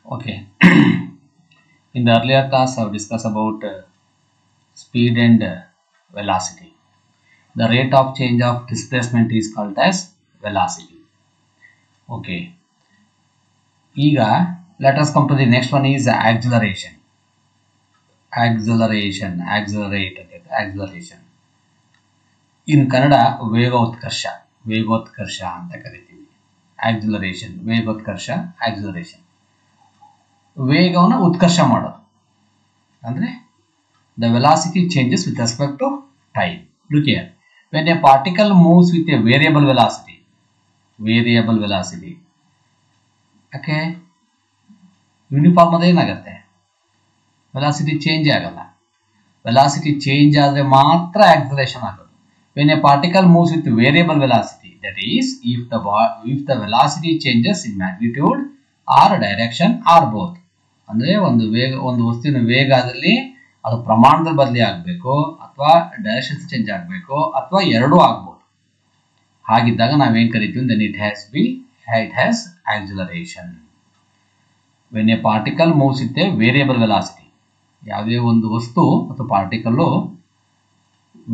Okay. In the earlier class, I have discussed about speed and velocity. The rate of change of displacement is called as velocity. Okay. Ega, let us come to the next one is acceleration. Acceleration. In Kannada, ವೇಗೋತ್ಕರ್ಷ ಅಂತ ಕರಿತೀವಿ. Acceleration, ವೇಗೋತ್ಕರ್ಷ, acceleration. ವೇಗವನ್ನು ಉತ್ಕರ್ಷ ಮಾಡೋದು ಅಂದ್ರೆ the velocity changes with respect to time. Look here, when a particle moves with a variable velocity, okay, uniform ಅದೇ ಏನಾಗುತ್ತೆ, velocity change ಆಗಲ್ಲ. Velocity change ಆದರೆ ಮಾತ್ರ ಆಕ್ಸಲರೇಷನ್ ಆಗೋದು. when a particle moves with variable velocity, that is if the velocity changes in magnitude or direction or both, ಅಂದ್ರೆ ಒಂದು ವಸ್ತುವಿನ ವೇಗ ಆದಲ್ಲಿ ಅದು ಪ್ರಮಾಣದಲ್ಲಿ ಬದಲಿ ಆಗಬೇಕು ಅಥವಾ ಡೈರೆಕ್ಷನ್ ಚೇಂಜ್ ಆಗಬೇಕು ಅಥವಾ ಎರಡೂ ಆಗ್ಬೋದು. ಹಾಗಿದ್ದಾಗ ನಾವೇನ್ ಕರಿತೀವಿ, then it has acceleration. when a particle moves with a variable velocity, ಯಾವುದೇ ಒಂದು ವಸ್ತು ಅಥವಾ ಪಾರ್ಟಿಕಲ್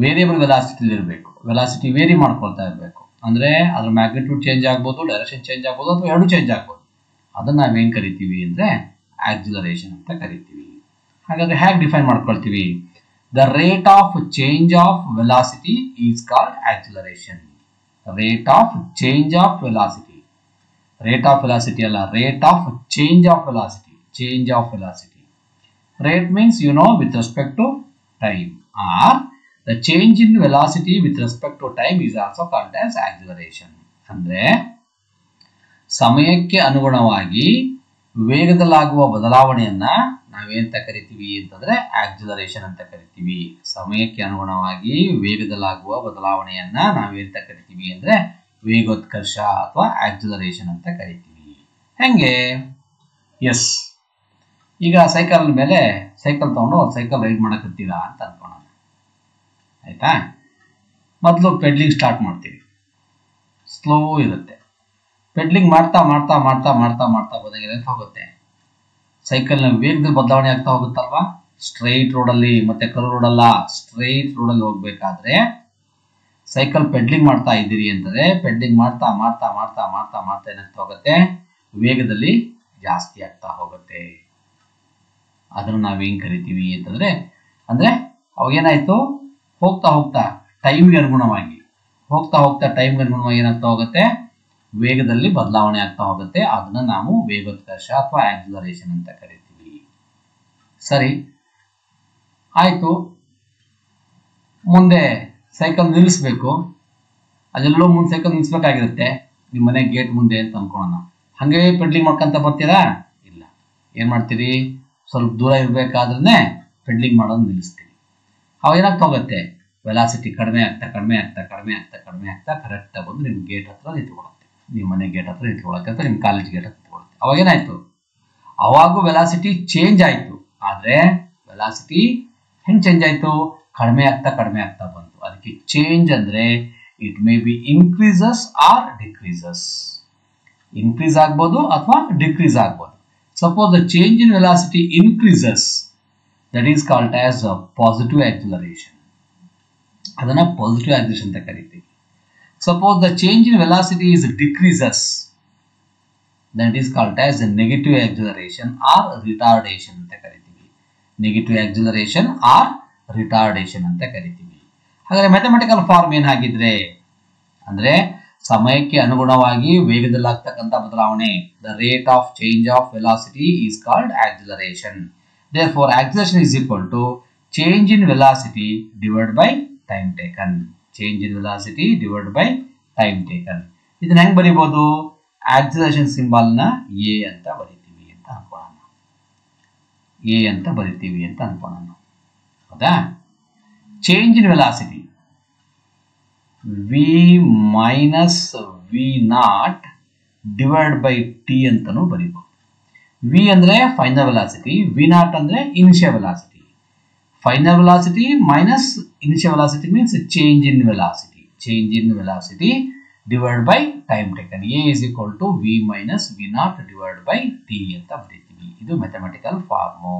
ವೇರಿಯಬಲ್ ವೆಲಾಸಿಟಿ ಇರಬೇಕು, ವೆಲಾಸಿಟಿ ವೇರಿ ಮಾಡ್ಕೊಳ್ತಾ ಇರಬೇಕು. ಅಂದ್ರೆ ಅದ್ರ ಮ್ಯಾಗ್ನಿಟ್ಯೂಡ್ ಚೇಂಜ್ ಆಗ್ಬೋದು, ಡೈರೆಕ್ಷನ್ ಚೇಂಜ್ ಆಗ್ಬೋದು ಅಥವಾ ಎರಡು ಚೇಂಜ್ ಆಗ್ಬೋದು. ಅದನ್ನ ನಾವೇನ್ ಕರಿತೀವಿ ಅಂದ್ರೆ ಆಕ್ಸಿಲರೇಷನ್ ಅಂತ ಕರಿತೀವಿ. ಹಾಗಾದ್ರೆ ಹೇಗೆ ಡಿಫೈನ್ ಮಾಡ್ಕೊಳ್ತೀವಿ? The rate of change of velocity is called acceleration. Rate of change of velocity, rate of velocity ಅಲ್ಲ, rate of change of velocity. Change of velocity, rate means with respect to time, or the change in velocity with respect to time is also called as acceleration. ಅಂದ್ರೆ ಸಮಯಕ್ಕೆ ಅನುಗುಣವಾಗಿ ವೇಗದಲ್ಲಾಗುವ ಬದಲಾವಣೆಯನ್ನ ನಾವೇಂತ ಕರಿತೀವಿ ಅಂತಂದ್ರೆ acceleration ಅಂತ ಕರಿತೀವಿ. ಸಮಯಕ್ಕೆ ಅನುಗುಣವಾಗಿ ವೇಗದಲ್ಲಾಗುವ ಬದಲಾವಣೆಯನ್ನ ನಾವೇಂತ ಕರಿತೀವಿ ಅಂದ್ರೆ ವೇಗೋತ್ಕರ್ಷ ಅಥವಾ ಆಕ್ಸಿಲರೇಷನ್ ಅಂತ ಕರಿತೀವಿ. ಹೆಂಗೆ? ಎಸ್, ಈಗ ಸೈಕಲ್ ಮೇಲೆ ಸೈಕಲ್ ತಗೊಂಡು ಸೈಕಲ್ ರೈಡ್ ಮಾಡಕತ್ತೀರಾ ಅಂತ ಅನ್ಕೋಣ, ಆಯ್ತಾ? ಮೊದಲು ಪೆಡ್ಲಿಂಗ್ ಸ್ಟಾರ್ಟ್ ಮಾಡ್ತೀವಿ, ಸ್ಲೋ ಇರುತ್ತೆ. ಪೆಡ್ಲಿಂಗ್ ಮಾಡ್ತಾ ಮಾಡ್ತಾ ಮಾಡ್ತಾ ಮಾಡ್ತಾ ಮಾಡ್ತಾ ಹೋದಾಗ ಏನಾಗ್ತಾ ಹೋಗುತ್ತೆ, ಸೈಕಲ್ನ ವೇಗದಲ್ಲಿ ಬದಲಾವಣೆ ಆಗ್ತಾ ಹೋಗುತ್ತಲ್ವಾ. ಸ್ಟ್ರೈಟ್ ರೋಡಲ್ಲಿ ಮತ್ತೆ ಕರ್ವ್ ರೋಡಲ್ಲ, ಸ್ಟ್ರೈಟ್ ರೋಡಲ್ಲಿ ಹೋಗ್ಬೇಕಾದ್ರೆ ಸೈಕಲ್ ಪೆಡ್ಲಿಂಗ್ ಮಾಡ್ತಾ ಇದ್ದೀರಿ ಅಂತಂದ್ರೆ ಪೆಡ್ಲಿಂಗ್ ಮಾಡ್ತಾ ಮಾಡ್ತಾ ಮಾಡ್ತಾ ಮಾಡ್ತಾ ಮಾಡ್ತಾ ಏನಾಗ್ತಾ ಹೋಗುತ್ತೆ, ವೇಗದಲ್ಲಿ ಜಾಸ್ತಿ ಆಗ್ತಾ ಹೋಗುತ್ತೆ. ಅದನ್ನು ನಾವೇನ್ ಕರಿತೀವಿ ಅಂತಂದ್ರೆ, ಅಂದ್ರೆ ಅವಾಗೇನಾಯ್ತು, ಹೋಗ್ತಾ ಹೋಗ್ತಾ ಟೈಮ್ಗೆ ಅನುಗುಣವಾಗಿ ಏನಾಗ್ತಾ ಹೋಗುತ್ತೆ, ವೇಗದಲ್ಲಿ ಬದಲಾವಣೆ ಆಗ್ತಾ ಹೋಗುತ್ತೆ. ಅದನ್ನ ನಾವು ವೇಗೋತ್ಕರ್ಷ ಅಥವಾ ಆಕ್ಸಿಲರೇಷನ್ ಅಂತ ಕರಿತೀವಿ. ಸರಿ ಆಯ್ತು, ಮುಂದೆ ಸೈಕಲ್ ನಿಲ್ಲಿಸ್ಬೇಕು. ಅದೆಲ್ಲೋ ಮುಂದೆ ಸೈಕಲ್ ನಿಲ್ಲಿಸ್ಬೇಕಾಗಿರುತ್ತೆ, ನಿಮ್ಮ ಮನೆ ಗೇಟ್ ಮುಂದೆ ಅಂತ ಅನ್ಕೊಳ್ಳೋಣ. ಹಂಗೆ ಪೆಡ್ಲಿಂಗ್ ಮಾಡ್ಕೊಂತ ಬರ್ತೀರಾ? ಇಲ್ಲ, ಏನ್ ಮಾಡ್ತೀರಿ, ಸ್ವಲ್ಪ ದೂರ ಇರಬೇಕಾದ್ರೆ ಪೆಡ್ಲಿಂಗ್ ಮಾಡೋದು ನಿಲ್ಲಿಸ್ತೀರಿ. ಅವಾಗ ಏನಾಗ್ತಾ ಹೋಗುತ್ತೆ, ವೆಲಾಸಿಟಿ ಕಡಿಮೆ ಆಗ್ತಾ ಕರೆಕ್ಟ್ ಬಂದು ನಿಮ್ಮ ಗೇಟ್ ಹತ್ರ ನಿಂತ್ಕೊಳ್ಳುತ್ತೆ, ನಿಮ್ಮ ಮನೆ ಗೇಟ್ ಹತ್ರ ನಿಂತ್ಕೊಳ್ಳುತ್ತೆ ಅಥವಾ ನಿಮ್ಮ ಕಾಲೇಜ್ ಗೇಟ್ ಹತ್ರ ನಿಂತ್ಕೊಳ್ಳುತ್ತೆ. ಅವಾಗ ಏನಾಯ್ತು, ಅವಾಗೂ ವೆಲಾಸಿಟಿ ಚೇಂಜ್ ಆಯ್ತು. ಆದ್ರೆ ವೆಲಾಸಿಟಿ ಹೆಂಗ್ ಚೇಂಜ್ ಆಯ್ತು, ಕಡಿಮೆ ಆಗ್ತಾ ಬಂತು. ಅದಕ್ಕೆ ಚೇಂಜ್ ಅಂದ್ರೆ it may be increases or decreases. Increase ಆಗ್ಬೋದು ಅಥವಾ ಡಿಕ್ರೀಸ್ ಆಗ್ಬೋದು. Suppose the change in velocity increases, that is called as a positive acceleration. ಅದನ್ನ ಪಾಸಿಟಿವ್ ಆಕ್ಸಿಲರೇಷನ್ ಅಂತ ಕರಿತೀವಿ. Suppose the change in velocity is decreases, that is called as a negative acceleration or retardation ಅಂತ ಕರಿತೀವಿ. Negative acceleration R retardation ಅಂತ ಕರಿತೀವಿ. ಹಾಗಾದ್ರೆ mathematical form ಏನಾಗಿದ್ರೆ ಅಂದ್ರೆ ಸಮಯಕ್ಕೆ ಅನುಗುಣವಾಗಿ ವೇಗದಲ್ಲಾಗ್ತಕ್ಕಂಥ ಬದಲಾವಣೆ, the rate of change of velocity is called acceleration. Therefore acceleration is equal to change in velocity divide by time taken. Change in velocity divide by time taken. ಇದನ್ನ ಹೆಂಗ್ ಬರೀಬಹುದು, ಆಕ್ಸಿಲರೇಷನ್ ಸಿಂಬಲ್ ನ A ಅಂತ ಬರಿತೀವಿ ಅಂತ ಅನ್ಕೊಳ್ಳೋಣ. ಹೌದಾ? Change in velocity v minus v not divide by T ಅಂತಾನು ಬರೀಬಹುದು. v ಅಂದ್ರೆ ಫೈನಲ್ ವೆಲಾಸಿಟಿ, v ನಾಟ್ ಅಂದ್ರೆ initial velocity. Final velocity minus initial velocity means change in velocity divided by time taken. A is equal to v minus v naught divided by t ಅಂತ ಬರೀತೀವಿ. ಇದು mathematical formula.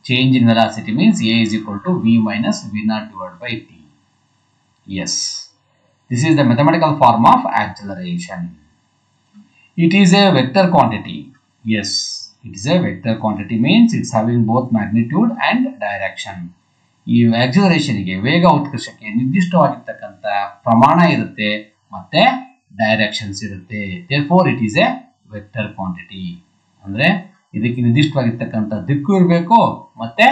Change in velocity means A is equal to v minus v naught divided by t. Yes, this is the mathematical form of acceleration. It is a vector quantity. Yes, it is a vector quantity means it's having both magnitude and direction. ಈ ಆಕ್ಸಿಲರೇಷನ್ಗೆ ವೇಗ ಉತ್ಕರ್ಷಕ್ಕೆ ನಿರ್ದಿಷ್ಟವಾಗಿರ್ತಕ್ಕಂಥ ಪ್ರಮಾಣ ಇರುತ್ತೆ ಮತ್ತೆ directions ಇರುತ್ತೆ. therefore it is a vector quantity. ಅಂದ್ರೆ ಇದಕ್ಕೆ ನಿರ್ದಿಷ್ಟವಾಗಿರ್ತಕ್ಕಂಥ ದಿಕ್ಕು ಇರಬೇಕು ಮತ್ತೆ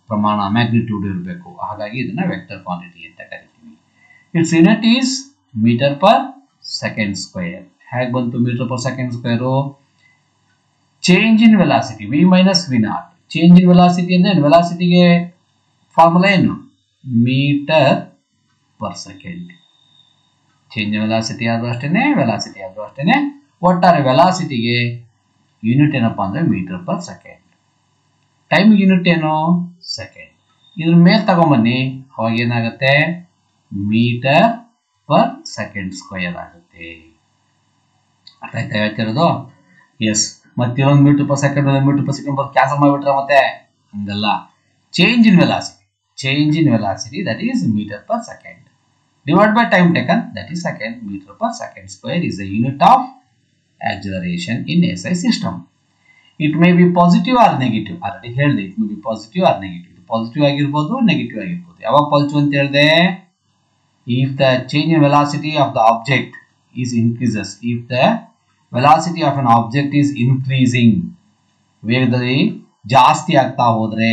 ಪ್ರಮಾಣ ಮ್ಯಾಗ್ನಿಟ್ಯೂಡ್ ಇರಬೇಕು. ಹಾಗಾಗಿ ಇದನ್ನ ವೆಕ್ಟರ್ ಕ್ವಾಂಟಿಟಿ ಅಂತ ಕರಿತೀವಿ. Its unit is metre per second square. ಹೇಗೆ ಬಂತು metre per second square? Change in velocity V minus V not. Change in velocity ಅಂದ್ರೆ ವೆಲಾಸಿಟಿಗೆ ಫಾರ್ಮುಲಾ ಏನು? Metre per second. Change in velocity ಆದ್ರೂ ಅಷ್ಟೇನೆ, ವೆಲಾಸಿಟಿ ಆದ್ರೂ ಅಷ್ಟೇನೆ. ಒಟ್ಟಾರೆ ವೆಲಾಸಿಟಿಗೆ ಯೂನಿಟ್ ಏನಪ್ಪಾ ಅಂದ್ರೆ metre per second. Time unit ಏನು? ಸೆಕೆಂಡ್. ಇದ್ರ ಮೇಲೆ ತಗೊಂಬನ್ನಿ, ಅವಾಗ ಏನಾಗುತ್ತೆ? ಮೀಟರ್ ಪರ್ ಸೆಕೆಂಡ್ ಸ್ಕ್ವೇರ್ ಆಗುತ್ತೆ. ಅರ್ಥ ಆಯ್ತಾ ಹೇಳ್ತಿರೋದು? ಎಸ್. ಮತ್ತೆ ಇನ್ನೊಂದು metre per second metre per second cancel ಮಾಡಿಬಿಟ್ರೆ ಮತ್ತೆ ಹಂಗಲ್ಲ. Change in velocity that is meter per second divided by time taken, that is second. Meter per second square is the unit of acceleration in SI system. It may be positive or negative. Already ಹೇಳಿದೆ, it may be positive or negative. Positive ಆಗಿರ್ಬೋದು, negative ಆಗಿರ್ಬೋದು. ಯಾವಾಗ positive ಅಂತ ಹೇಳಿದೆ? if the change in velocity of the object is increases. if the velocity of an object is increasing, ವೇಗದಲ್ಲಿ ಜಾಸ್ತಿ ಆಗ್ತಾ ಹೋದ್ರೆ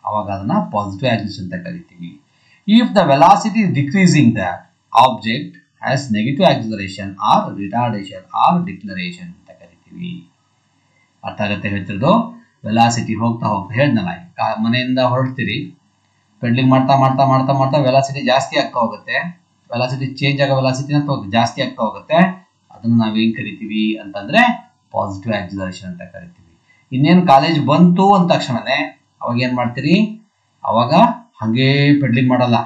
ಅವಾಗ ಅದನ್ನ ಪಾಸಿಟಿವ್ ಆಕ್ಸಿಲರೇಷನ್ ಅಂತ ಕರಿತೀವಿ. if the velocity is decreasing, the object has negative acceleration or retardation or deceleration ಅಂತ ಕರಿತೀವಿ. ಅರ್ಥ ಆಗುತ್ತೆ ಹೇಳ್ತಿರೋದು? ವೆಲಾಸಿಟಿ ಹೋಗ್ತಾ ಹೇಳ್ದಲ್ಲ, ಮನೆಯಿಂದ ಹೊರಡ್ತೀರಿ, ಪೆಡ್ಲಿಂಗ್ ಮಾಡ್ತಾ ಮಾಡ್ತಾ ಮಾಡ್ತಾ ಮಾಡ್ತಾ ವೆಲಾಸಿಟಿ ಜಾಸ್ತಿ ಆಗ್ತಾ ಹೋಗುತ್ತೆ. ವೆಲಾಸಿಟಿ ಚೇಂಜ್ ಆಗೋ ವೆಲಾಸಿಟಿನ ಜಾಸ್ತಿ ಆಗ್ತಾ ಹೋಗುತ್ತೆ. ಅದನ್ನ ನಾವೇನ್ ಕರಿತೀವಿ ಅಂತಂದ್ರೆ ಪಾಸಿಟಿವ್ ಆಕ್ಸಿಲರೇಷನ್ ಅಂತ ಕರಿತೀವಿ. ಇನ್ನೇನು ಕಾಲೇಜ್ ಬಂತು ಅಂದ ತಕ್ಷಣನೇ ಅವಾಗ ಏನ್ ಮಾಡ್ತೀರಿ? ಅವಾಗ ಹಂಗೆ ಪೆಡ್ಲಿಂಗ್ ಮಾಡಲ್ಲ,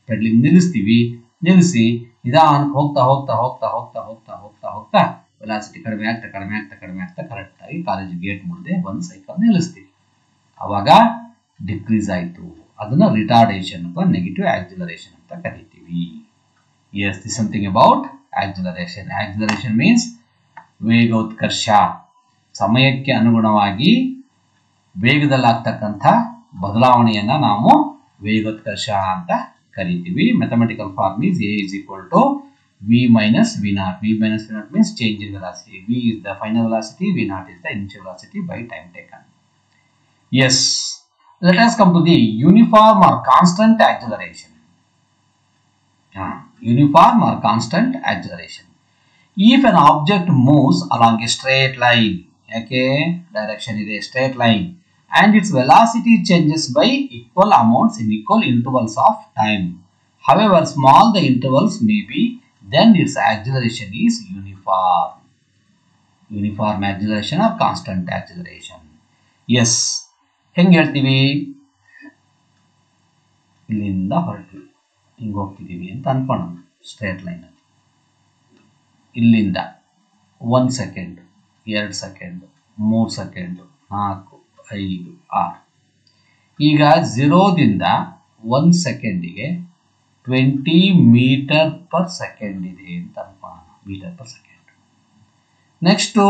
ಪೆಡ್ಲಿಂಗ್ ನಿಲ್ಲಿಸ್ತೀವಿ. ನಿಲ್ಲಿಸಿ ನಿಧಾನಕ್ಕೆ ಹೋಗ್ತಾ ಹೋಗ್ತಾ ಹೋಗ್ತಾ ಹೋಗ್ತಾ ಹೋಗ್ತಾ ಹೋಗ್ತಾ ಹೋಗ್ತಾ ವೆಲಾಸಿಟಿ ಕಡಿಮೆ ಆಗ್ತಾ ಕಡಿಮೆ ಆಗ್ತಾ ಕಡಿಮೆ ಆಗ್ತಾ ಕರೆಕ್ಟ್ ಆಗಿ ಕಾಲೇಜ್ ಗೇಟ್ ಮುಂದೆ ಒಂದು ಸೈಕಲ್ ನಿಲ್ಲಿಸ್ತೀವಿ. ಅವಾಗ ಡಿಕ್ರೀಸ್ ಆಯ್ತು. ಅದನ್ನ ರಿಟಾರ್ಡೇಷನ್ ಅಥವಾ ನೆಗೆಟಿವ್ ಆಕ್ಸಿಲರೇಷನ್ ಅಂತ ಕರಿತೀವಿ. Yes, this something about acceleration. Acceleration means ವೇಗೋತ್ಕರ್ಷ. ಸಮಯಕ್ಕೆ ಅನುಗುಣವಾಗಿ ವೇಗದಲ್ಲಾಗ್ತಕ್ಕಂಥ ಬದಲಾವಣೆಯನ್ನ ನಾವು ವೇಗೋತ್ಕರ್ಷ ಅಂತ ಕರಿತೀವಿ. Mathematical form is A is equal to v minus v naught. v minus v naught means change in velocity. v is the final velocity, v naught is the initial velocity by time taken. Yes, let us come to the uniform or constant acceleration. Uniform or constant acceleration. If an object moves along a straight line, okay, direction is a straight line, and its velocity changes by equal amounts in equal intervals of time, however small the intervals may be, then its acceleration is uniform. Uniform acceleration or constant acceleration. Yes, ಹೆಂಗೆ ಹೇಳ್ತೀವಿ? ಇಲ್ಲಿಂದ ಹೊರಟಿವಿ, ಹಿಂಗೆ ಹೋಗ್ತಿದ್ದೀವಿ ಅಂತ ಅನ್ಕೊಳ್ಳೋಣ. Straight line ಅಲ್ಲಿ ಇಲ್ಲಿಂದ 1 second, 2 second, 3 second, 4, 5, 6. ಈಗ 0ದಿಂದ 1 ಸೆಕೆಂಡಿಗೆ 20 metre per second ಇದೆ ಅಂತ ಅನ್ಕೊಳ್ಳೋಣ. Metre per second. ನೆಕ್ಸ್ಟ್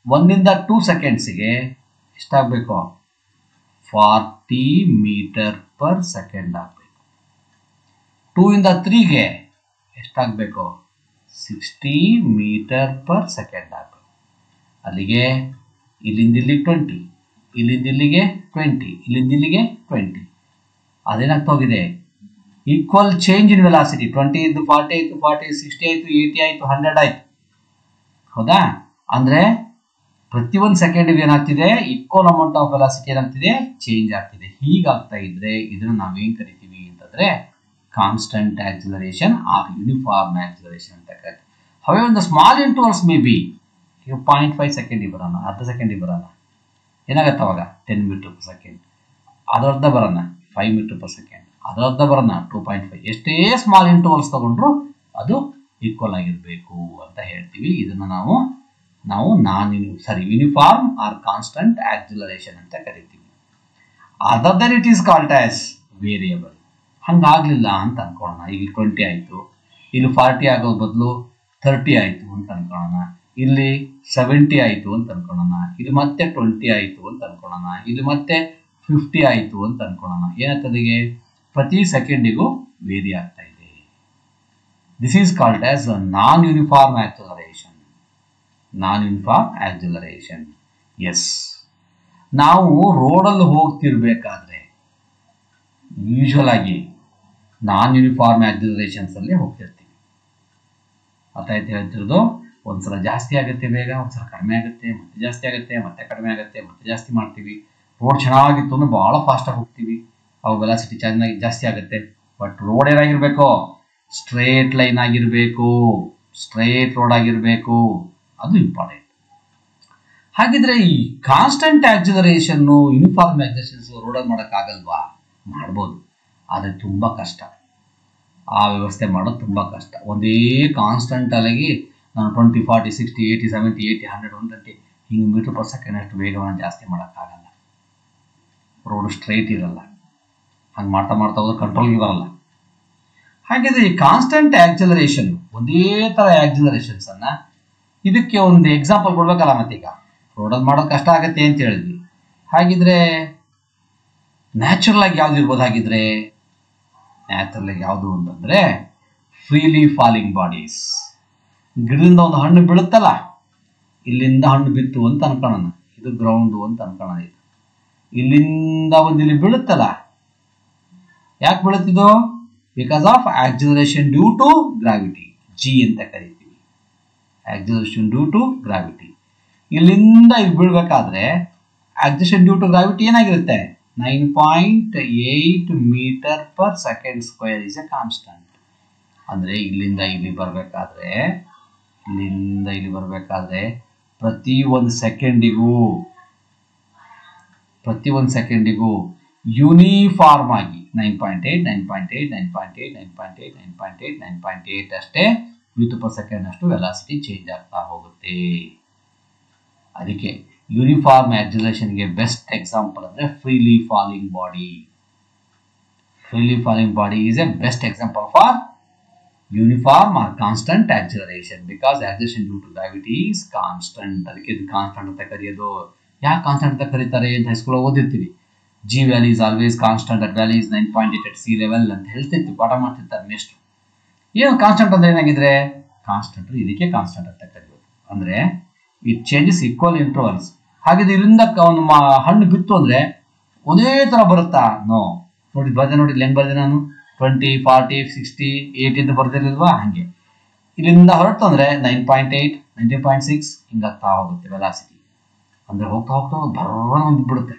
1ರಿಂದ 2 ಸೆಕೆಂಡ್ಸ್ಗೆ ಎಷ್ಟಾಗಬೇಕು? 40 ಮೀಟರ್ ಪರ್ ಸೆಕೆಂಡ್ ಆಗಬೇಕು. 2ರಿಂದ 3ಗೆ ಎಷ್ಟಾಗಬೇಕು? 60 ಮೀಟರ್ ಪರ್ ಸೆಕೆಂಡ್ ಆಗಬೇಕು. ಅಲ್ಲಿಗೆ ಇಲ್ಲಿಂದ ಇಲ್ಲಿಗೆ 20, ಇಲ್ಲಿಂದ ಇಲ್ಲಿಗೆ 20, ಇಲ್ಲಿಂದ ಇಲ್ಲಿಗೆ 20. ಅದೇನಾಗ್ತಾ ಹೋಗಿದೆ? Equal change in velocity. 20 ಇದ್ದು 40 ಆಯ್ತು, 40 60 ಆಯ್ತು, 80 ಆಯ್ತು, 100 ಆಯ್ತು. ಹೌದಾ? ಅಂದ್ರೆ ಪ್ರತಿ ಒಂದು ಸೆಕೆಂಡ್ಗೆ ಏನಾಗ್ತಿದೆ? ಈಕ್ವಲ್ ಅಮೌಂಟ್ ಆಫ್ ವೆಲಾಸಿಟಿ ಏನಾಗ್ತಿದೆ? ಚೇಂಜ್ ಆಗ್ತಿದೆ. ಹೀಗಾಗ್ತಾ ಇದ್ರೆ ಇದನ್ನು ನಾವೇನ್ ಕರಿತೀವಿ ಅಂತಂದ್ರೆ constant acceleration or uniform acceleration ಅಂತ ಕರಿತೀವಿ. However, the small intervals may be 0.5 ಸೆಕೆಂಡಿಗೆ ಬರೋಣ, ಅರ್ಧ ಸೆಕೆಂಡಿಗೆ ಬರೋಣ, ಏನಾಗತ್ತೆ ಅವಾಗ? 10 ಮೀಟರ್ ಪರ್ ಸೆಕೆಂಡ್. ಅದರ್ಧ ಬರೋಣ 5 ಮೀಟರ್ ಪರ್ ಸೆಕೆಂಡ್, ಅದರ್ಧ ಬರೋಣ 2.5. ಎಷ್ಟೇ ಸ್ಮಾಲ್ ಇಂಟರ್ವಲ್ಸ್ ತಗೊಂಡ್ರು ಅದು ಈಕ್ವಲ್ ಆಗಿರಬೇಕು ಅಂತ ಹೇಳ್ತೀವಿ. ಇದನ್ನ ನಾವು ಯೂನಿಫಾರ್ಮ್ ಆರ್ ಕಾನ್ಸ್ಟಂಟ್ ಆಕ್ಸಿಲರೇಷನ್ ಅಂತ ಕರಿತೀವಿ. Other then it is called as variable. ಹಂಗಾಗ್ಲಿಲ್ಲ ಅಂತ ಅನ್ಕೊಳ್ಳೋಣ. ಈಗ 20 ಆಯಿತು, ಇಲ್ಲಿ 40 ಆಗೋದ್ ಬದಲು 30 ಆಯಿತು ಅಂತ ಅನ್ಕೊಳ್ಳೋಣ. ಇಲ್ಲಿ 70 ಆಯಿತು ಅಂತ ಅನ್ಕೊಳ್ಳೋಣ. ಇಲ್ಲಿ ಮತ್ತೆ 20 ಆಯಿತು ಅಂತ ಅನ್ಕೊಳ್ಳೋಣ. ಇಲ್ಲಿ ಮತ್ತೆ 50 ಆಯಿತು ಅಂತ ಅನ್ಕೊಳ್ಳೋಣ. ಏನಾಗ್ತದೆ, ಪ್ರತಿ ಸೆಕೆಂಡಿಗೂ ವೇರಿ ಆಗ್ತಾ ಇದೆ. This is called as non uniform acceleration. Non uniform acceleration. Yes, ನಾವು ರೋಡಲ್ಲಿ ಹೋಗ್ತಿರ್ಬೇಕಾದ್ರೆ ಯೂಶುವಲ್ ಆಗಿ ನಾನ್ ಯೂನಿಫಾರ್ಮ್ ಆಕ್ಸಿಲರೇಷನ್ಸ್ ಅಲ್ಲಿ ಹೋಗ್ತಿರ್ತೀವಿ. ಅರ್ಥ ಆಯ್ತು ಹೇಳ್ತಿರೋದು? ಒಂದ್ಸಲ ಜಾಸ್ತಿ ಆಗುತ್ತೆ ಬೇಗ, ಒಂದ್ಸಲ ಕಡಿಮೆ ಆಗುತ್ತೆ, ಮತ್ತೆ ಜಾಸ್ತಿ ಆಗುತ್ತೆ, ಮತ್ತೆ ಕಡಿಮೆ ಆಗುತ್ತೆ, ಮತ್ತೆ ಜಾಸ್ತಿ ಮಾಡ್ತೀವಿ. ರೋಡ್ ಚೆನ್ನಾಗಿತ್ತು ಅಂದ್ರೆ ಬಹಳ ಫಾಸ್ಟಾಗಿ ಹೋಗ್ತೀವಿ, ಅವು ವೆಲಾಸಿಟಿ ಚೆನ್ನಾಗಿ ಜಾಸ್ತಿ ಆಗುತ್ತೆ. ಬಟ್ ರೋಡ್ ಏನಾಗಿರ್ಬೇಕು? ಸ್ಟ್ರೇಟ್ ಲೈನ್ ಆಗಿರಬೇಕು, ಸ್ಟ್ರೇಟ್ ರೋಡ್ ಆಗಿರಬೇಕು. ಅದು ಇಂಪಾರ್ಟೆಂಟ್. ಹಾಗಿದ್ರೆ ಈ ಕಾನ್ಸ್ಟಂಟ್ ಆಕ್ಸಿಲರೇಷನ್ ಯೂನಿಫಾರ್ಮ್ ಆಕ್ಸಿಲರೇಷನ್ಸ್ ರೋಡಲ್ಲಿ ಮಾಡೋಕ್ಕಾಗಲ್ವಾ? ಮಾಡ್ಬೋದು, ಆದರೆ ತುಂಬ ಕಷ್ಟ. ಆ ವ್ಯವಸ್ಥೆ ಮಾಡೋದು ತುಂಬ ಕಷ್ಟ. ಒಂದೇ ಕಾನ್ಸ್ಟಂಟ್ ಆಗಿ ನಾನು 20, 40, 60, 80, 70, 80, 100, 120 ಹಿಂಗೆ ಮೀಟರ್ ಪರ್ ಸೆಕೆಂಡ್ ಅಷ್ಟು ವೇಗವನ್ನು ಜಾಸ್ತಿ ಮಾಡೋಕ್ಕಾಗಲ್ಲ. ರೋಡು ಸ್ಟ್ರೈಟ್ ಇರಲ್ಲ. ಹಂಗೆ ಮಾಡ್ತಾ ಹೋದ್ರೆ ಕಂಟ್ರೋಲ್ಗೆ ಬರಲ್ಲ. ಹಾಗಿದ್ರೆ ಈ ಕಾನ್ಸ್ಟಂಟ್ ಆಕ್ಸಿಲರೇಷನ್, ಒಂದೇ ಥರ ಆಕ್ಸಿಲರೇಷನ್ಸ್ ಅನ್ನ, ಇದಕ್ಕೆ ಒಂದು ಎಕ್ಸಾಂಪಲ್ ಕೊಡ್ಬೇಕಲ್ಲ. ಮತ್ತೀಗ ರೋಡಲ್ಲಿ ಮಾಡೋದು ಕಷ್ಟ ಆಗುತ್ತೆ ಅಂತ ಹೇಳಿದ್ವಿ. ಹಾಗಿದ್ರೆ ನ್ಯಾಚುರಲ್ ಆಗಿ ಯಾವ್ದು ಇರ್ಬೋದು? ಹಾಗಿದ್ರೆ ನ್ಯಾಚುರಲ್ ಆಗಿ ಯಾವುದು ಅಂತಂದ್ರೆ ಫ್ರೀಲಿ ಫಾಲಿಂಗ್ ಬಾಡೀಸ್. ಗಿಡದಿಂದ ಒಂದು ಹಣ್ಣು ಬೀಳುತ್ತಲ್ಲ, ಇಲ್ಲಿಂದ ಹಣ್ಣು ಬಿತ್ತು ಅಂತ ಅನ್ಕೊಳ್ಳೋಣ, ಇದು ಗ್ರೌಂಡು ಅಂತ ಅನ್ಕೊಳ್ಳೋಣ. ಇದು ಇಲ್ಲಿಂದ ಒಂದು ಇಲ್ಲಿ ಬೀಳುತ್ತಲ್ಲ, ಯಾಕೆ ಬೀಳುತ್ತಿದ್ದು? Because of acceleration due to gravity, G ಅಂತ ಕರಿತೀವಿ. Acceleration due to gravity. ಇಲ್ಲಿಂದ ಇಲ್ಲಿ ಬೀಳ್ಬೇಕಾದ್ರೆ ಆಕ್ಸಿಲರೇಷನ್ ಡ್ಯೂ ಟು ಗ್ರಾವಿಟಿ ಏನಾಗಿರುತ್ತೆ? 9.8 metre per second square is a constant. ಅಂದರೆ ಇಲ್ಲಿಂದ ಇಲ್ಲಿ ಬರಬೇಕಾದ್ರೆ ಪ್ರತಿ ಒಂದು ಸೆಕೆಂಡಿಗೂ ಯೂನಿಫಾರ್ಮ್ ಆಗಿ 9.8, 9.8, 9.8, 9.8, 9.8, 9.8 ಅಷ್ಟೇ ಮೀಟರ್ ಪರ್ ಸೆಕೆಂಡ್ ಅಷ್ಟು ವೆಲಾಸಿಟಿ ಚೇಂಜ್ ಆಗ್ತಾ ಹೋಗುತ್ತೆ. ಅದಕ್ಕೆ ಯೂನಿಫಾರ್ಮ್ ಆಕ್ಸಿಲರೇಷನ್ಗೆ ಬೆಸ್ಟ್ ಎಕ್ಸಾಂಪಲ್ ಅಂದರೆ freely falling body. Freely falling body is a best example for uniform or constant acceleration, because acceleration due to gravity is constant. ಅದಕ್ಕೆ ಇದು ಕಾನ್ಸ್ಟಂಟ್ ಅಂತ ಕರೆಯೋದು. ಯಾಕೆ ಕಾನ್ಸ್ಟಂಟ್ ಅಂತ ಕರೀತಾರೆ ಅಂತ ಹೈಸ್ಕೂಲ್ ಓದಿರ್ತೀವಿ. G value is always constant at value is 9.8 at sea level ಅಂತ ಹೇಳ್ತಿರ್ತೀವಿ, ಪಾಠ ಮಾಡ್ತಿರ್ತಾರೆ ನೆಕ್ಸ್ಟ್. ಏನು ಕಾನ್ಸ್ಟಂಟ್ ಅಂದ್ರೆ ಏನಾಗಿದ್ರೆ? ಕಾನ್ಸ್ಟಂಟ್ ಇದಕ್ಕೆ ಕಾನ್ಸ್ಟಂಟ್ ಅಂತ ಕರೆಯೋದು. ಅಂದರೆ ಇಟ್ ಚೇಂಜಸ್ ಈಕ್ವಲ್ ಇಂಟರ್ವಲ್ಸ್. ಹಾಗಿದ್ರೆ ಇಲ್ಲಿಂದ ಒಂದು ಹಣ್ಣು ಬಿತ್ತು ಅಂದ್ರೆ ಒಂದೇ ಥರ ಬರುತ್ತಾ? ನೋ. ನೋಡಿ ಹೆಂಗೆ ಬರ್ದೆ ನಾನು 20, 40, 60, 80 ಅಂತ ಬರ್ದಿರ್ಲಿಲ್ವಾ? ಹಾಗೆ ಇಲ್ಲಿಂದ ಹೊರಟು ಅಂದರೆ 9.8, 19.6 ಹಿಂಗಾಗ್ತಾ ಹೋಗುತ್ತೆ ವೆಲಾಸಿಟಿ. ಅಂದರೆ ಹೋಗ್ತಾ ಬರೋಣ ಬಿಡುತ್ತೆ.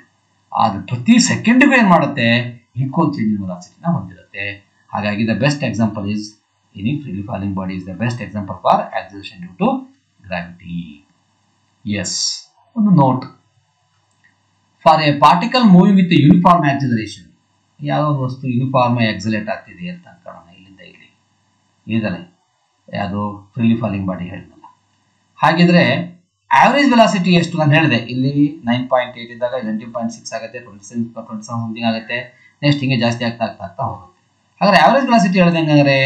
ಆದರೆ ಪ್ರತಿ ಸೆಕೆಂಡಿಗೂ ಏನು ಮಾಡುತ್ತೆ? ಈಕ್ವಲ್ ಚೇಂಜ್ ಇನ್ ವೆಲಾಸಿಟಿನ ಹೊಂದಿರುತ್ತೆ. ಹಾಗಾಗಿ the best example is any freely falling body is the best example for acceleration due to gravity. Yes, ಒಂದು note. For a particle moving with uniform acceleration, ಯಾವುದೋ ಒಂದು ವಸ್ತು ಯೂನಿಫಾರ್ಮ್ ಆಕ್ಸಿಲೇಟ್ ಆಗ್ತಿದೆ ಅಂತ ಅನ್ಕೊಳ್ಳೋಣ. ಇಲ್ಲಿಂದ ಇಲ್ಲಿ ಇದಲ್ಲೇ ಯಾವುದು ಫ್ರೀಲಿ ಫಾಲಿಂಗ್ ಬಾಡಿ ಹೇಳಿದ್ನಲ್ಲ. ಹಾಗಿದ್ರೆ ಆವರೇಜ್ ವೆಲಾಸಿಟಿ ಎಷ್ಟು? ನಾನು ಹೇಳಿದೆ ಇಲ್ಲಿ 9.8 ಇದ್ದಾಗ 19.6 ಆಗುತ್ತೆ, 27 ಸಮಥಿಂಗ್ ಆಗುತ್ತೆ. ನೆಕ್ಸ್ಟ್ ಹಿಂಗೆ ಜಾಸ್ತಿ ಆಗ್ತಾ ಹೋಗುತ್ತೆ. ಹಾಗಾದ್ರೆ ಆವರೇಜ್ ವೆಲಾಸಿಟಿ ಹೇಳ್ದಂಗಾದ್ರೆ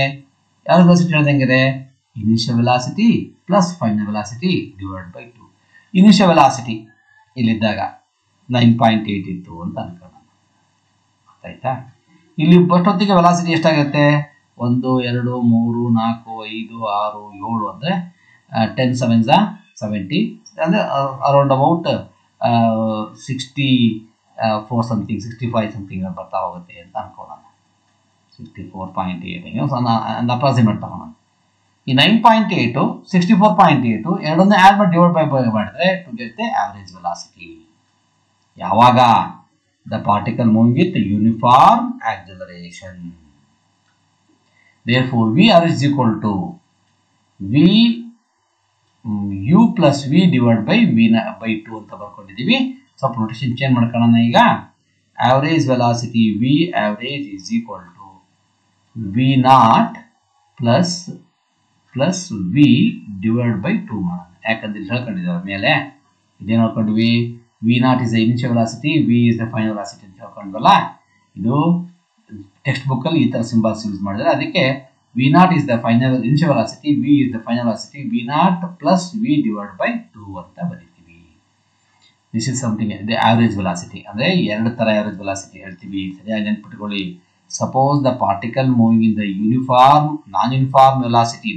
initial velocity plus final velocity divide by 2. Initial velocity ಇಲ್ಲಿದ್ದಾಗ 9.8 ಇತ್ತು ಅಂತ ಅನ್ಕೊಳ್ಳೋಣ. ಆಯ್ತಾ? ಇಲ್ಲಿ ಫಸ್ಟೊತ್ತಿಗೆ ವೆಲಾಸಿಟಿ ಎಷ್ಟಾಗುತ್ತೆ? 1, 2, 3, 4, 5, 6, 7 ಅಂದರೆ 10 7s 70, ಅಂದರೆ ಅರೌಂಡ್ ಅಬೌಟ್ 64 ಸಮಥಿಂಗ್ 65 ಸಮಥಿಂಗ್ ಬರ್ತಾ ಹೋಗುತ್ತೆ ಅಂತ ಅನ್ಕೊಳ್ಳೋಣ. 64.8 ಒಂದು ಅಪ್ರಾಕ್ಸಿಮೇಟ್ ತಗೋಣ. ಈ 9.8 64.8 ಎರಡೊಂದು ಆ್ಯಡ್ ಮಾಡಿ ಡಿವೈಡ್ ಬೈ ಮಾಡಿದ್ರೆ to get the average velocity. ಯಾವಾಗ? The particle moving with uniform acceleration. Therefore, V average is equal to V U plus V divided by V by 2 ಅಂತ ಬರ್ಕೊಂಡಿದ್ದೀವಿ. ಸ್ವಲ್ಪ ನೋಟೇಷನ್ ಚೇಂಜ್ ಮಾಡ್ಕೊಳ್ಳೋಣ. ಈಗ average velocity V average is equal to V naught plus plus V divide by 2 ಮಾಡೋಣ. ಯಾಕಂದ್ರೆ ಇಲ್ಲಿ ಹೇಳ್ಕೊಂಡಿದ್ದೇವೆ ಮೇಲೆ ಇದೇನು ಹೇಳ್ಕೊಂಡ್ವಿ, V naught is the initial velocity, V is the final velocity ಅಂತ ಹೇಳ್ಕೊಂಡ್ವಲ್ಲ. ಇದು ಟೆಕ್ಸ್ಟ್ ಬುಕ್ ಅಲ್ಲಿ ಈ ತರ ಸಿಂಬಲ್ಸ್ ಯೂಸ್ ಮಾಡಿದ್ರೆ, ಅದಕ್ಕೆ V naught is the final initial velocity, V is the final velocity, V naught plus V divide by 2 ಅಂತ ಬರೀತೀವಿ. This is something the average velocity. ಅಂದ್ರೆ ಎರಡು ತರ ಆವರೇಜ್ ವೆಲಾಸಿಟಿ ಹೇಳ್ತೀವಿ, ಸರಿಯಾಗಿ ನೆನ್ಪಿಟ್ಕೊಳ್ಳಿ. Suppose the particle moving in the non-uniform velocity,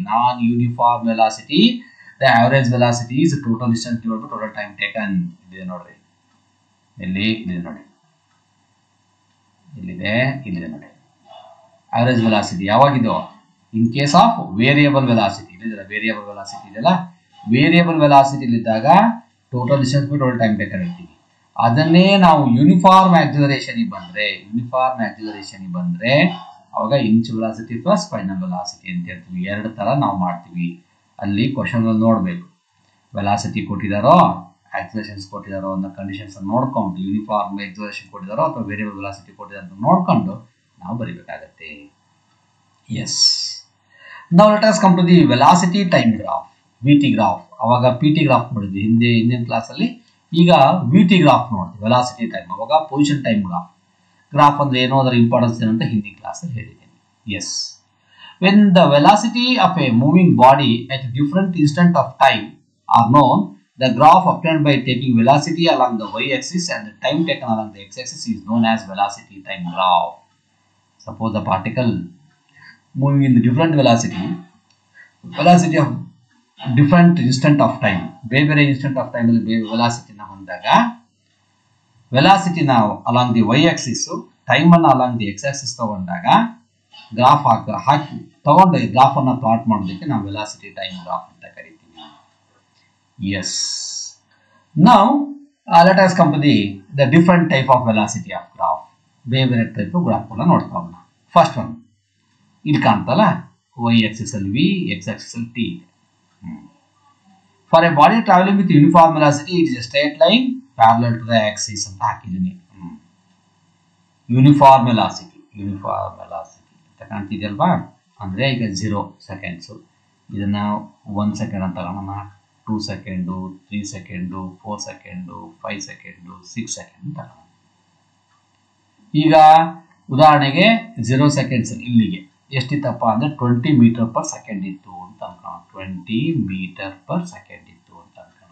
the average velocity is total distance divided by total time taken. Ilide nodri, ilide nodi, ilide nodi. Average velocity yavagido in case of variable velocity. Ilide variable velocity idella, variable velocity illidaga total distance by total time taken ಹೇಳ್ತೀವಿ. ಅದನ್ನೇ ನಾವು uniform acceleration ಬಂದ್ರೆ ಅವಾಗ initial velocity plus final velocity ಅಂತ ಹೇಳ್ತೀವಿ. ಎರಡು ತರ ನಾವು ಮಾಡ್ತೀವಿ. ಅಲ್ಲಿ ಕ್ವಶನ್ ಅಲ್ಲಿ ನೋಡ್ಬೇಕು, ವೆಲಾಸಿಟಿ ಕೊಟ್ಟಿದಾರೋ ಆಕ್ಸಿಲರೇಷನ್ಸ್ ಕೊಟ್ಟಿದಾರೋ ಅನ್ನೋ ಕಂಡೀಷನ್ಸ್ ನೋಡ್ಕೊಂಡು, ಯೂನಿಫಾರ್ಮ್ ಆಕ್ಸಿಲರೇಷನ್ ಕೊಟ್ಟಿದಾರೋ ಅಥವಾ ವೇರಿಯಬಲ್ ವೆಲಾಸಿಟಿ ಕೊಟ್ಟಿದಾರೋ ಅಂತ ನೋಡ್ಕೊಂಡು ನಾವು ಬರೀಬೇಕಾಗತ್ತೆ. ಎಸ್, ನಾವು let us come to the velocity time graph, V T graph. ಅವಾಗ ಪಿ ಟಿ ಗ್ರಾಫ್ ಮಾಡಿದ್ವಿ ಹಿಂದಿನ ಕ್ಲಾಸ್ ಅಲ್ಲಿ. ಈಗ ವಿ ಟಿ ಗ್ರಾಫ್ ನೋಡ್ತೀವಿ, ವೆಲಾಸಿಟಿ ಟೈಮ್. ಅವಾಗ ಪೊಸಿಷನ್ ಟೈಮ್ ಗ್ರಾಫ್ ಅಂದ್ರೆ ಏನೋ ಅದರ ಇಂಪಾರ್ಟೆನ್ಸ್ ಏನಂತ ಹಿಂದಿನ ಕ್ಲಾಸ್ ಅಲ್ಲಿ ಹೇಳಿದ್ದೀನಿ. Yes, when the velocity of a moving body at different instant of time are known, the graph obtained by taking velocity along the y-axis and the time taken along the x-axis is known as velocity time graph. Suppose the particle moving in the different velocity of different instant of time, ಬೇರೆ instant of time ಅಲ್ಲಿ ವೆಲಾಸಿಟಿನ ಹೊಂದಾಗ, ವೆಲಾಸಿಟಿನ along the Y axis, time ಅನ್ನ along the X axis ತಗೊಂಡಾಗ graph ಹಾಕಿ ತಗೊಂಡು graph ಅನ್ನ ಪ್ಲಾಟ್ ಮಾಡೋದಕ್ಕೆ ನಾವು ವೆಲಾಸಿಟಿ ಟೈಮ್ ಗ್ರಾಫ್ ಅಂತ ಕರಿತೀವಿ. Yes, now let us come to the different type of velocity of graph. ಬೇರೆ ಟೈಪ್ ಗ್ರಾಫ್ ಅನ್ನ ನೋಡ್ತಾ ಹೋಗೋಣ. ಫಸ್ಟ್ ಒನ್ ಇಲ್ಲಿ ಕಾಣ್ತಲ್ಲ, ವೈ ಆಕ್ಸಿಸ್ ಅಲ್ಲಿ ವಿ, ಎಕ್ಸ್ ಆಕ್ಸಿಸ್ ಅಲ್ಲಿ ಟಿ ಇದೆ. For a body traveling with uniform velocity, it is a straight line parallel to the axis ಅಂತ ಹಾಕಿದ್ದೀನಿ. ಯೂನಿಫಾರ್ಮ್ ವೆಲಾಸಿಟಿ ಅಂತ ಕಾಣ್ತಿದೆಯಲ್ವಾ, ಅಂದ್ರೆ ಈಗ 0 ಸೆಕೆಂಡ್ಸ್, ಇದನ್ನ 1 ಸೆಕೆಂಡ್ ಅಂತ ತಗೋಣ, 2 second, 3 second, 4 second, 5 second, 6 second ತಗೋಣ. ಈಗ ಉದಾಹರಣೆಗೆ 0 ಸೆಕೆಂಡ್ಸ್ ಇಲ್ಲಿಗೆ ಎಷ್ಟಿತ್ತಪ್ಪ ಅಂದ್ರೆ 20 ಮೀಟರ್ ಪರ್ ಸೆಕೆಂಡ್ ಇತ್ತು ಅಂತ ಅನ್ಕೋಣ. 20 ಮೀಟರ್ ಪರ್ ಸೆಕೆಂಡ್ ಇತ್ತು ಅಂತ ಅನ್ಕೋಣ.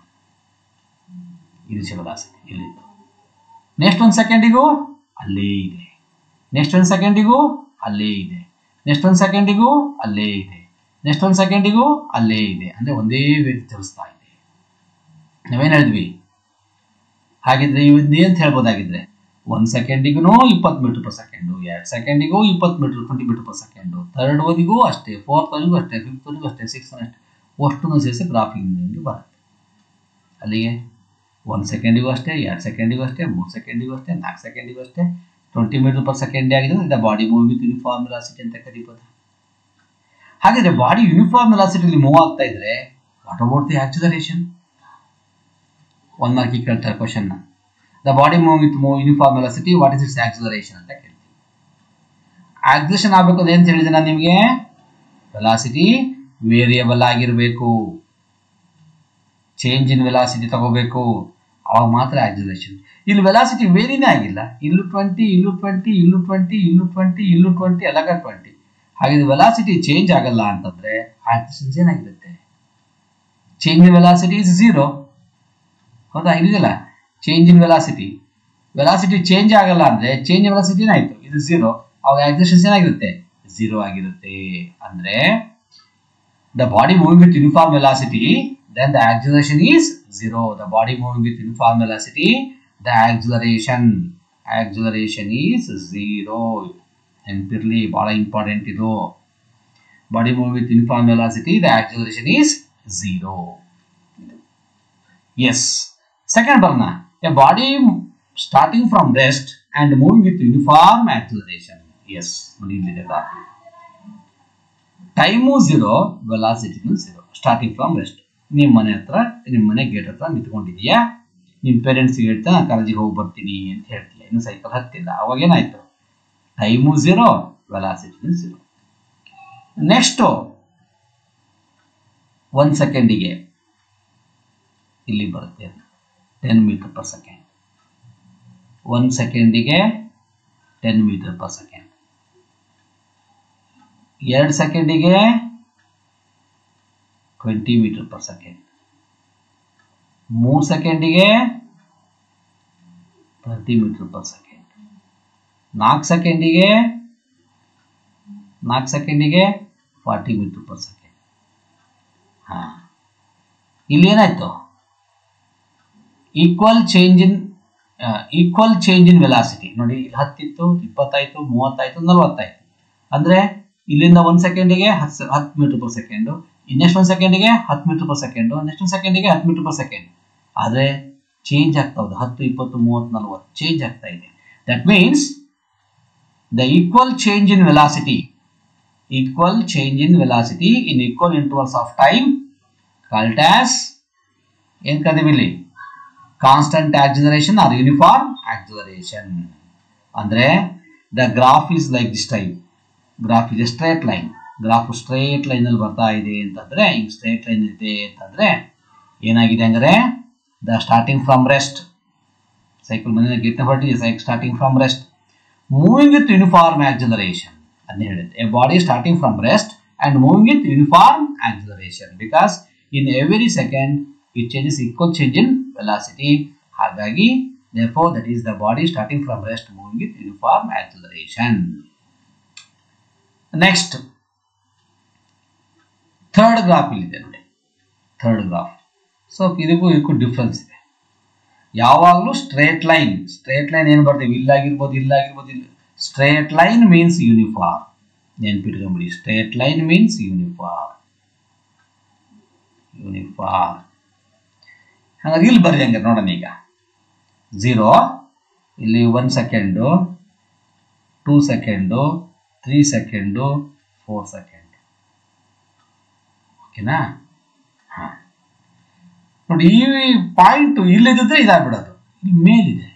ಇನಿಷಿಯಲ್ ವೆಲಾಸಿಟಿ ಇಲ್ಲಿತ್ತು. ನೆಕ್ಸ್ಟ್ 1 ಸೆಕೆಂಡಿಗೂ ಅಲ್ಲೇ ಇದೆ, ನೆಕ್ಸ್ಟ್ 1 ಸೆಕೆಂಡಿಗೂ ಅಲ್ಲೇ ಇದೆ, ನೆಕ್ಸ್ಟ್ 1 ಸೆಕೆಂಡಿಗೂ ಅಲ್ಲೇ ಇದೆ, ನೆಕ್ಸ್ಟ್ 1 ಸೆಕೆಂಡಿಗೂ ಅಲ್ಲೇ ಇದೆ. ಅಂದ್ರೆ ಒಂದೇ ವೇಗ ಚಲಿಸ್ತಾ ಇದೆ. ನಾವೇನ್ ಹೇಳಿದ್ವಿ ಹಾಗಿದ್ರೆ ಇವೇನು ಹೇಳ್ಬೋದಾಗಿದ್ರೆ 1 ಸೆಕೆಂಡಿಗೂ 20 ಮೀಟರ್ ಪರ್ ಸೆಕೆಂಡು, 2 ಸೆಕೆಂಡಿಗೂ 20 ಮೀಟರ್ ಪರ್ ಸೆಕೆಂಡು, ಥರ್ಡ್ ಒನಿಗೂ ಅಷ್ಟೇ, ಫೋರ್ತ್ ಒನಿಗೂ ಅಷ್ಟೇ, ಫಿಫ್ತ್ ಒನಿಗೂ ಅಷ್ಟೇ, ಸಿಕ್ಸ್ ಅಷ್ಟೇ, ಅಷ್ಟನ್ನು ಸೇರಿಸಿ ಗ್ರಾಫಿಂಗ್ ಬರುತ್ತೆ. ಅಲ್ಲಿಗೆ 1 ಸೆಕೆಂಡಿಗೂ ಅಷ್ಟೇ, 2 ಸೆಕೆಂಡಿಗೂ ಅಷ್ಟೇ, 3 ಸೆಕೆಂಡಿಗೂ ಅಷ್ಟೇ, 4 ಸೆಕೆಂಡಿಗೂ ಅಷ್ಟೇ 20 ಮೀಟರ್ ಪರ್ ಸೆಕೆಂಡ್ ಆಗಿದ್ರೆ the body move with uniform velocity ಅಂತ ಕರೀಬೋದು. ಹಾಗಾದ್ರೆ ಬಾಡಿ ಯೂನಿಫಾರ್ಮ್ ವೆಲಾಸಿಟಿಲಿ ಮೂವ್ ಆಗ್ತಾ ಇದ್ರೆ ವಾಟ್ ಅಬೌಟ್ ದಿ ಆಕ್ಸಿಲರೇಷನ್? 1 ಮಾರ್ಕಿಗೆ ಕೇಳ್ತಾರೆ question. The body moving with uniform velocity, what is its acceleration ಅಂತ ಕೇಳ್ತೀವಿ. ಆಕ್ಸಿಲರೇಷನ್ ಆಗಬೇಕು ಅಂತ ಏನು ಹೇಳಿದೆ ನಾನು ನಿಮಗೆ? ವೆಲಾಸಿಟಿ ವೇರಿಯಬಲ್ ಆಗಿರಬೇಕು, ಚೇಂಜ್ ಇನ್ ವೆಲಾಸಿಟಿ ತಗೋಬೇಕು, ಅವಾಗ ಮಾತ್ರ ಆಕ್ಸಿಲರೇಷನ್. ಇಲ್ಲಿ ವೆಲಾಸಿಟಿ ವೇರಿನೇ ಆಗಿಲ್ಲ, ಇಲ್ಲೂ 20, ಇಲ್ಲೂ 20, ಇಲ್ಲೂ 20, ಇಲ್ಲೂ 20, ಇಲ್ಲೂ 20, ಅಲಾಗ 20. ಹಾಗಿದ್ರೆ ವೆಲಾಸಿಟಿ ಚೇಂಜ್ ಆಗಲ್ಲ ಅಂತಂದ್ರೆ ಆಕ್ಸಿಲರೇಷನ್ ಏನಾಗಿರುತ್ತೆ? Change in velocity is 0. ಹೌದಾ? ಇಲ್ಲಿದೆಲ್ಲ ಚೇಂಜ್ ಇನ್ ವೆಲಾಸಿಟಿ ಚೇಂಜ್ ಆಗಲ್ಲ ಅಂದ್ರೆ ಚೇಂಜ್ ಇನ್ ವೆಲಾಸಿಟಿ ಏನಾಯ್ತು? ಇದು 0. ಅವಾಗ ಆಕ್ಸಿಲರೇಷನ್ ಏನಾಗಿರುತ್ತೆ? 0 ಆಗಿರುತ್ತೆ. ಅಂದ್ರೆ the body moving with uniform velocity, then the acceleration is 0. The body moving with uniform velocity, the acceleration is 0. ನೆನಪಿರ್ಲಿ, ಬಹಳ ಇಂಪಾರ್ಟೆಂಟ್ ಇದು. Body moving with uniform velocity, the acceleration is 0. Yes. Second ಬರೋಣ. A body starting from rest and moving with uniform acceleration. Yes, ನೋಡಿ ಇಲ್ಲಿದೆ graph. Time 0, ವೆಲಾಸಿಟಿನೂ 0. Starting from rest. ನಿಮ್ಮ ಮನೆ gate ಹತ್ರ ನಿಂತ್ಕೊಂಡಿದೀಯಾ, ನಿಮ್ಮ ಪೇರೆಂಟ್ಸ್ಗೆ ಹೇಳ್ತಾ ಕಾಲೇಜಿಗೆ ಹೋಗಿ ಬರ್ತೀನಿ ಅಂತ ಹೇಳ್ತೀಯ, ಇನ್ನು ಸೈಕಲ್ ಹತ್ತಿಲ್ಲ. ಅವಾಗ ಏನಾಯ್ತು? ಟೈಮು 0, ವೆಲಾಸಿಟಿನೂ 0. ನೆಕ್ಸ್ಟು 1 ಸೆಕೆಂಡಿಗೆ ಇಲ್ಲಿ ಬರುತ್ತೆ 10 ಮೀಟರ್ ಪರ್ ಸೆಕೆಂಡ್. 1 ಸೆಕೆಂಡಿಗೆ 10 ಮೀಟರ್ ಪರ್ ಸೆಕೆಂಡ್. 2 ಸೆಕೆಂಡಿಗೆ 20 ಮೀಟರ್ ಪರ್ ಸೆಕೆಂಡ್. 3 ಸೆಕೆಂಡಿಗೆ 30 ಮೀಟರ್ ಪರ್ ಸೆಕೆಂಡ್. 4 ಸೆಕೆಂಡಿಗೆ 40 ಮೀಟರ್ ಪರ್ ಸೆಕೆಂಡ್. ಇಲ್ಲಿ ಏನಾಯ್ತು? ಈಕ್ವಲ್ ಚೇಂಜ್ ಇನ್ ವೆಲಾಸಿಟಿ ನೋಡಿ. 10 ಇತ್ತು, 20 ಆಯ್ತು, 30 ಆಯ್ತು, 40 ಆಯ್ತು. ಅಂದ್ರೆ ಇಲ್ಲಿಂದ 1 ಸೆಕೆಂಡಿಗೆ 10 ಮೀಟರ್ ಪರ್ ಸೆಕೆಂಡ್, ನೆಕ್ಸ್ಟ್ 1 ಸೆಕೆಂಡಿಗೆ 10 ಮೀಟರ್ ಪರ್ ಸೆಕೆಂಡ್, ನೆಕ್ಸ್ಟ್ 1 ಸೆಕೆಂಡಿಗೆ 10 ಮೀಟರ್ ಪರ್ ಸೆಕೆಂಡ್. ಆದ್ರೆ ಚೇಂಜ್ ಆಗ್ತಾ ಇದೆ. 10, 20, 30, 40 ಚೇಂಜ್ ಆಗ್ತಾ ಇದೆ. That means the equal change in velocity in equal intervals of time called as ಏನ್ ಕರೀತೀವಿ ಇಲ್ಲಿ? Constant acceleration or uniform acceleration. ಅಂದ್ರೆ the graph is like this type. Graph is a straight line. Graph straight line ಅಲ್ಲಿ ಬರ್ತಾ ಇದೆ ಅಂತಂದ್ರೆ, ಈಗ straight line ಇದೆ ಅಂತಂದ್ರೆ ಏನಾಗಿದೆ ಅಂದ್ರೆ the starting from rest cycle ಮನೆ ಗೆಟ್ ಹೊರಟಿದೆ. Starting from rest moving with uniform acceleration ಅಂತ ಹೇಳಿದೆ. A body starting from rest and moving with uniform acceleration because in every second it changes equal change in velocity. ಹಾಗಾಗಿ therefore that is the body starting from rest moving with uniform acceleration. Next third graph ಇದೆ ನೋಡಿ. Third graph. So ಇದಕ್ಕೂ difference ಇದೆ. ಯಾವಾಗಲೂ straight line ಏನು ಬರ್ತೀವಿ? ಇಲ್ಲಾಗಿರ್ಬೋದು. Straight line means uniform. ನೆನ್ಪಿಟ್ಕೊಂಡ್ಬಿಡಿ, ಸ್ಟ್ರೇಟ್ ಲೈನ್ ಮೀನ್ಸ್ ಯೂನಿಫಾರ್ಮ್. ಹಾಗಾಗಿ ಇಲ್ಲಿ ಬರ್ರಿ ಹಂಗೆ ನೋಡೋಣ. ಈಗ 0 ಇಲ್ಲಿ 1 ಸೆಕೆಂಡು, 2 ಸೆಕೆಂಡು, 3 ಸೆಕೆಂಡು, 4 ಸೆಕೆಂಡ್. ಓಕೆನಾ? ಹಾ ನೋಡಿ, ಈ ಪಾಯಿಂಟ್ ಇಲ್ಲಿದ್ದರೆ ಇದಾಗ್ಬಿಡೋದು. ಇಲ್ಲಿ ಮೇಲಿದೆ